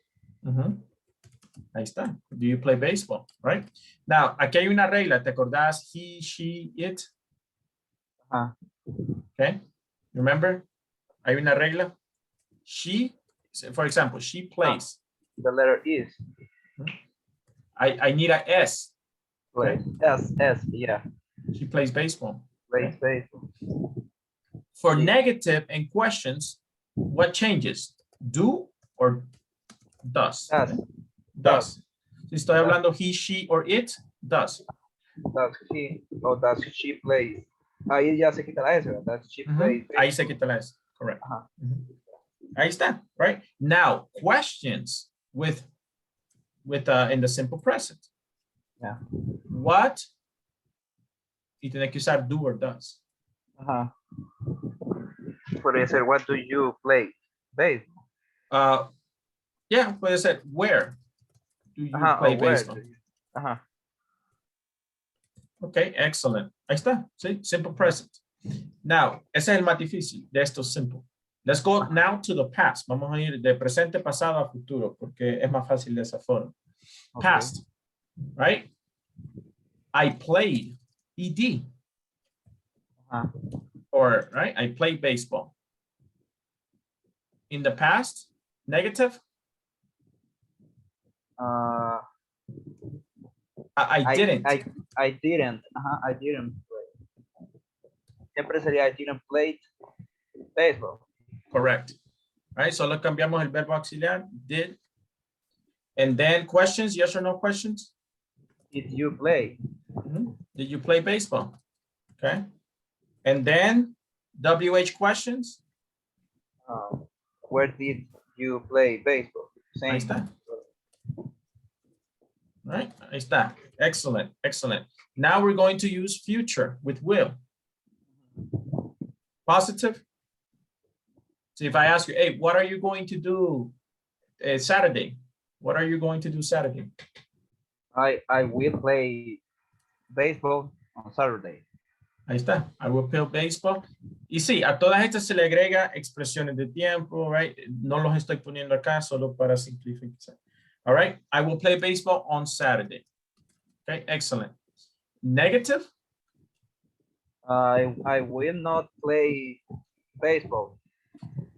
Ahí está. Do you play baseball? Right? Now, aquí hay una regla. ¿Te acordás? He, she, it. Okay. Remember? Hay una regla. She, for example, she plays. The letter is. I need a S. Okay. S, yeah. She plays baseball. Plays baseball. For negative and questions, what changes? Do or does? Does. Si estoy hablando he, she, or it, does. Does he or does she play? Ahí ya se quita la S, ¿verdad? Does she play? Ahí se quita la S. Correct. Ahí está. Right? Now, questions with in the simple present. Yeah. What? Y tiene que usar do or does. Podría ser, what do you play? Baseball. Yeah, puede ser, where do you play baseball? Okay, excellent. Ahí está, sí, simple present. Now, ese es el más difícil de estos simple. Let's go now to the past. Vamos a ir de presente, pasado a futuro, porque es más fácil de esa forma. Past, right? I played, ED. Or, right, I played baseball. In the past, negative? I didn't. I didn't. I didn't play. Siempre sería I didn't play baseball. Correct. Right, solo cambiamos el verbo auxiliar, did. And then questions, yes or no questions? Did you play? Did you play baseball? Okay. And then WH questions? Where did you play baseball? Ahí está. Right, ahí está. Excellent, excellent. Now we're going to use future with will. Positive. So if I ask you, hey, what are you going to do Saturday? What are you going to do Saturday? I will play baseball on Saturday. Ahí está. I will play baseball. Y sí, a todas estas se le agrega expresiones de tiempo, right? No los estoy poniendo acá solo para simplificar. All right. I will play baseball on Saturday. Okay, excellent. Negative. I will not play baseball.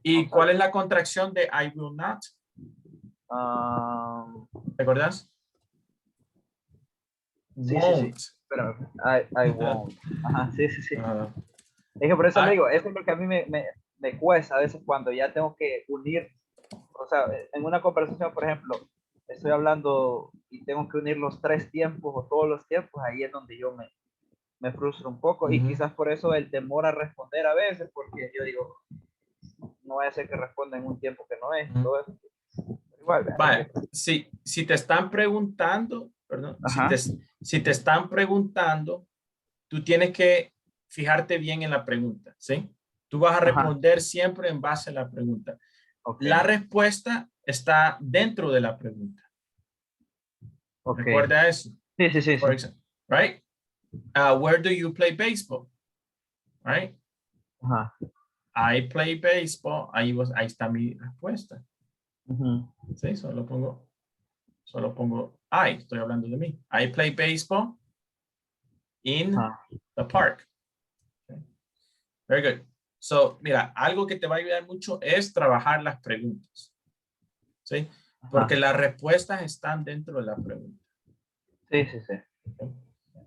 ¿Y cuál es la contracción de I will not? ¿Te acuerdas? Won't. Sí. Espérame, I won't. Sí. Es que por eso digo, eso es lo que a mí me cuesta a veces cuando ya tengo que unir, o sea, en una conversación, por ejemplo, estoy hablando y tengo que unir los 3 tiempos o todos los tiempos, ahí es donde yo me frustro un poco y quizás por eso el temor a responder a veces, porque yo digo, no vaya a ser que responda en un tiempo que no es, todo eso. Igual, vale. Si te están preguntando, perdón, si te están preguntando, tú tienes que fijarte bien en la pregunta, ¿sí? Tú vas a responder siempre en base a la pregunta. Okay. La respuesta está dentro de la pregunta. Okay. ¿Recuerda eso? Sí, sí, sí. For example, right? Where do you play baseball? Right? I play baseball. Ahí está mi respuesta. Sí, solo pongo I. Estoy hablando de mí. I play baseball in the park. Okay. Very good. So, mira, algo que te va a ayudar mucho es trabajar las preguntas. ¿Sí? Porque las respuestas están dentro de la pregunta. Sí, sí, sí. Okay.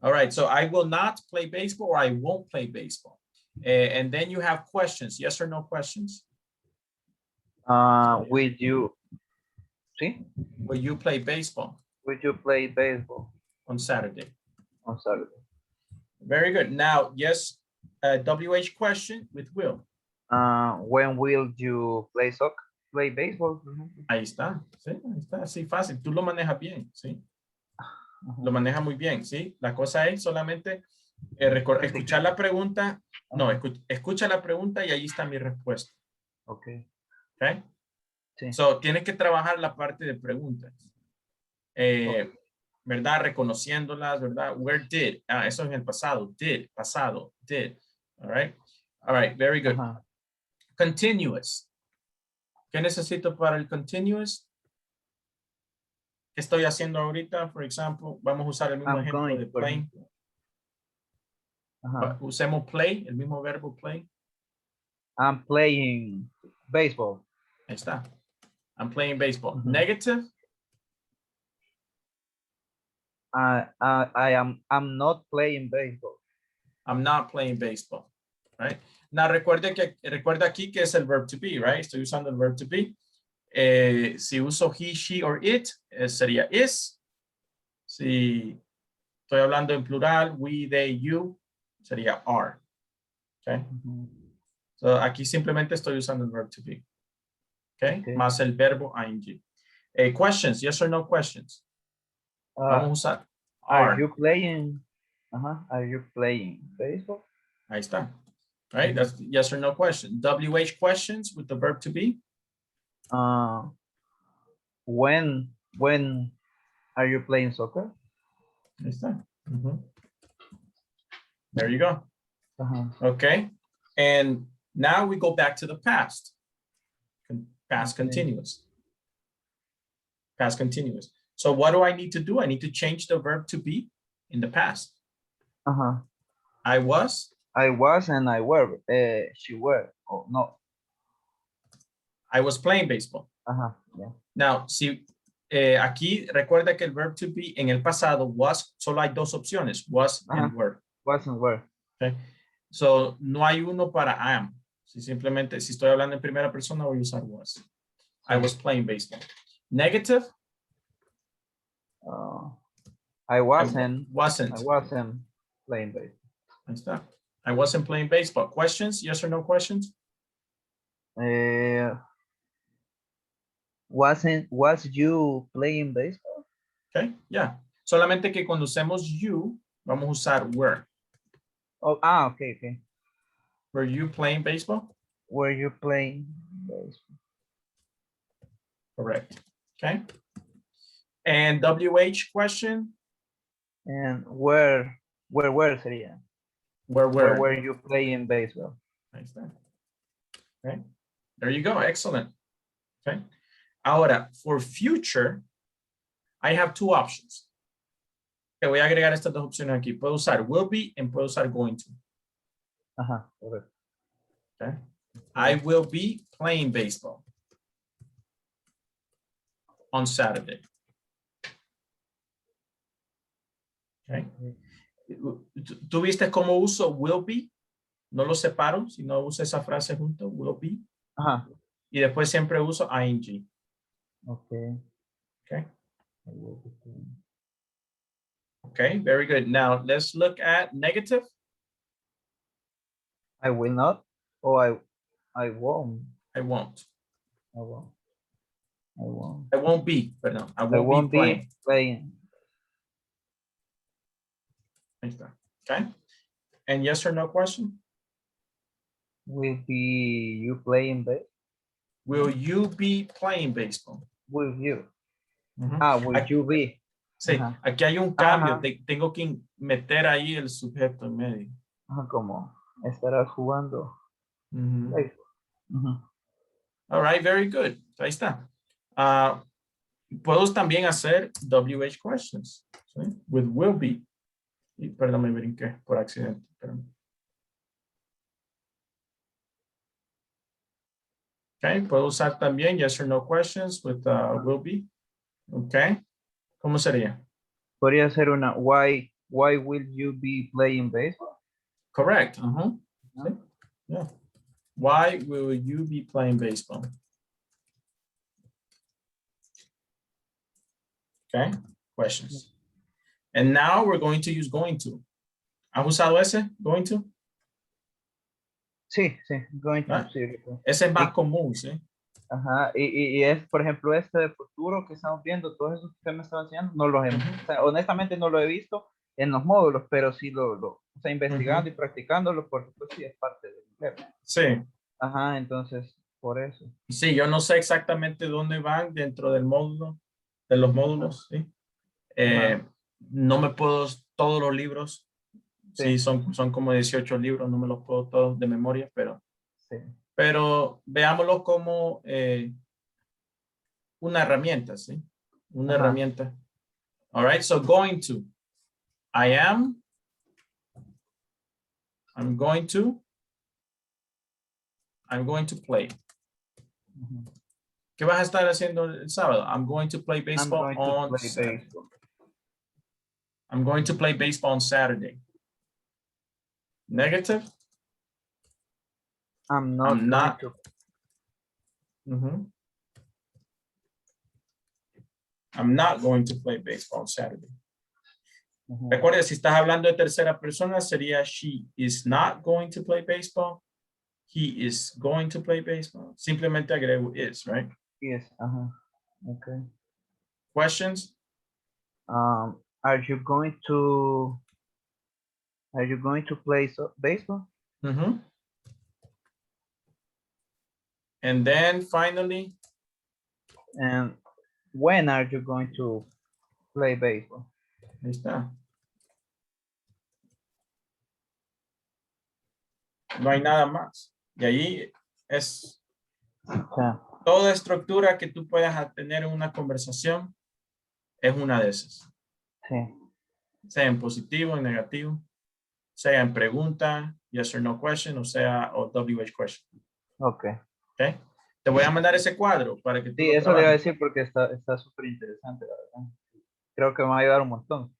All right. So, I will not play baseball or I won't play baseball. And then you have questions. Yes or no questions? Will you, ¿sí? Will you play baseball? Will you play baseball? On Saturday. On Saturday. Very good. Now, yes, WH question with will. When will you play soccer? Play baseball? Ahí está. Sí, ahí está. Sí, fácil. Tú lo manejas bien, ¿sí? Lo manejas muy bien, ¿sí? La cosa es solamente escuchar la pregunta. No, escucha la pregunta y ahí está mi respuesta. Ok. ¿Ok? Sí. So, tienes que trabajar la parte de preguntas. ¿Verdad? Reconociéndolas, ¿verdad? Where did? Eso en el pasado. Did, pasado, did. All right? All right, very good. Continuous. ¿Qué necesito para el continuous? ¿Qué estoy haciendo ahorita? Por ejemplo, vamos a usar el mismo ejemplo de play. Usemos play, el mismo verbo play. I'm playing baseball. Ahí está. I'm playing baseball. Negative. I'm not playing baseball. I'm not playing baseball. Right? Now, recuerda aquí que es el verb to be, right? Estoy usando el verb to be. Si uso he, she, or it, sería is. Si estoy hablando en plural, we, they, you, sería are. Okay? So, aquí simplemente estoy usando el verb to be. Okay? Más el verbo ing. Questions, yes or no questions? Vamos a usar are you playing? Are you playing baseball? Ahí está. Right? That's yes or no question. WH questions with the verb to be. When are you playing soccer? Ahí está. There you go. Okay. And now we go back to the past. Past continuous. Past continuous. So what do I need to do? I need to change the verb to be in the past. I was and I were. She were. Oh, no. I was playing baseball. Yeah. Now, si aquí recuerda que el verb to be en el pasado was, solo hay dos opciones, was and were. Was and were. Okay. So, no hay uno para am. Si simplemente, si estoy hablando en primera persona, voy a usar was. I was playing baseball. Negative. I wasn't playing baseball. Ahí está. I wasn't playing baseball. Questions? Yes or no questions? Was you playing baseball? Okay, yeah. Solamente que cuando usemos you, vamos a usar were. Oh, okay. Were you playing baseball? Were you playing baseball? Correct. Okay. And WH question? And where sería? Where were you playing baseball? Ahí está. Okay. There you go. Excellent. Okay. Ahora, for future, I have two options. Okay, voy a agregar estas dos opciones aquí. Puedo usar will be and puedo usar going to. Okay. I will be playing baseball on Saturday. Okay. ¿Tú viste cómo uso will be? No lo separo, sino uso esa frase junto, will be. Y después siempre uso ing. Okay. Okay, very good. Now let's look at negative. I will not, or I won't. I won't. I won't. I won't be, but no, I won't be playing. Ahí está. Okay. And yes or no question? Will be you playing baseball? Will you be playing baseball? Will you? Will Aquí, you be? sí, aquí hay un cambio. Tengo que meter ahí el sujeto en medio. Como estarás jugando. béisbol. All right, very good. Ahí está. Puedo también hacer WH questions. ¿Sí? With will be. Y perdón, me brinqué por accidente. Perdón. Okay, puedo usar también yes or no questions with will be. Okay. ¿Cómo sería? Podría ser una why will you be playing baseball? Correct. Sí. Yeah. Why will you be playing baseball? Okay. Questions. And now we're going to use going to. ¿Has usado ese? Going to? Sí, going to. Sí. Ese es más común, ¿sí? Ajá, y es, por ejemplo, este de futuro que estamos viendo, todos esos que usted me estaba enseñando, no los hemos, o sea, honestamente no lo he visto en los módulos, pero sí o sea, investigando y practicándolo, porque pues sí es parte del inglés. Sí. Ajá, entonces, por eso. Sí, yo no sé exactamente dónde van dentro del módulo, de los módulos, ¿sí? No me puedo, todos los libros, sí, son como 18 libros, no me los puedo todos de memoria, pero veámoslo como una herramienta, ¿sí? Una herramienta. All right, so going to. I'm going to play. ¿Qué vas a estar haciendo el sábado? I'm going to play baseball on Saturday. I'm going to play baseball on Saturday. Negative? I'm not. I'm not going to play baseball on Saturday. Recuerda, si estás hablando de tercera persona, sería she is not going to play baseball. He is going to play baseball. Simplemente agrego is, right? Yes, okay. Questions? Are you going to play baseball? And then finally, and when are you going to play baseball? Ahí está. No hay nada más. Y ahí es toda estructura que tú puedas tener en una conversación es una de esas. Sí. Sea en positivo, en negativo, sea en pregunta, yes or no question, o sea, o WH question. Okay. Okay. Te voy a mandar ese cuadro para que tú Sí, eso le iba a decir porque está súper interesante, la verdad. Creo que me va a ayudar un montón.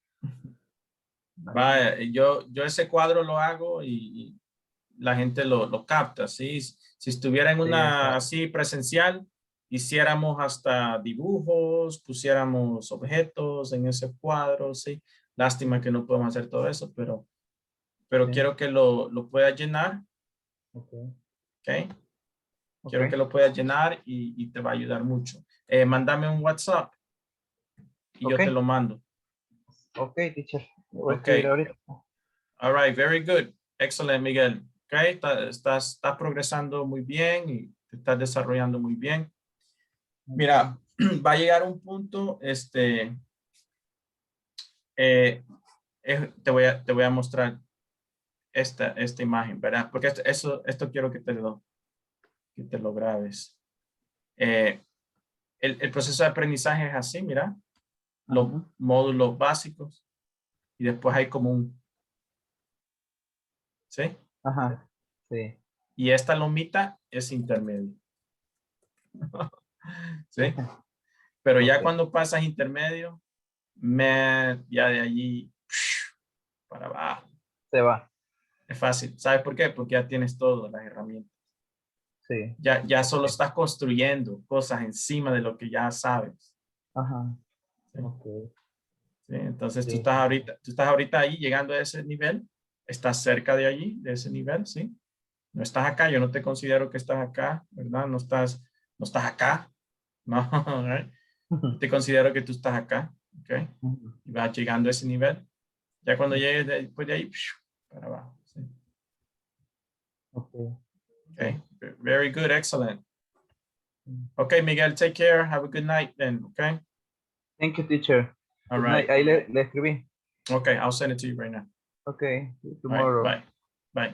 Vaya, yo ese cuadro lo hago y la gente lo capta, ¿sí? Si estuviera en una así presencial, hiciéramos hasta dibujos, pusiéramos objetos en ese cuadro, ¿sí? Lástima que no podemos hacer todo eso, pero quiero que lo puedas llenar. Okay. Quiero que lo puedas llenar y te va a ayudar mucho. Mándame un WhatsApp y yo te lo mando. Ok, teacher. Okay. All right, very good. Excellent, Miguel. Okay, estás progresando muy bien y te estás desarrollando muy bien. Mira, va a llegar un punto, te voy a mostrar esta imagen, ¿verdad? Porque esto quiero que te lo grabes. El proceso de aprendizaje es así, mira. Los módulos básicos y después hay como un... ¿Sí? Ajá, sí. Y esta lomita es intermedio. ¿Sí? Pero ya cuando pasas intermedio, ya de allí para abajo. Se va. Es fácil. ¿Sabes por qué? Porque ya tienes todas las herramientas. Sí. Ya solo estás construyendo cosas encima de lo que ya sabes. Ajá. ¿Sí? Okay. ¿Sí? Entonces tú estás ahorita ahí llegando a ese nivel. Estás cerca de allí, de ese nivel, ¿sí? No estás acá. Yo no te considero que estás acá, ¿verdad? No estás acá. No, right? Te considero que tú estás acá, ¿ok? Y vas llegando a ese nivel. Ya cuando llegues después de ahí, para abajo. ¿Sí? Okay. Okay, very good, excellent. Okay, Miguel, take care. Have a good night then, okay? Thank you, teacher. All Good right. night. Ahí le escribí. Okay, I'll send it to you right now. Okay, All right, tomorrow. bye. Bye.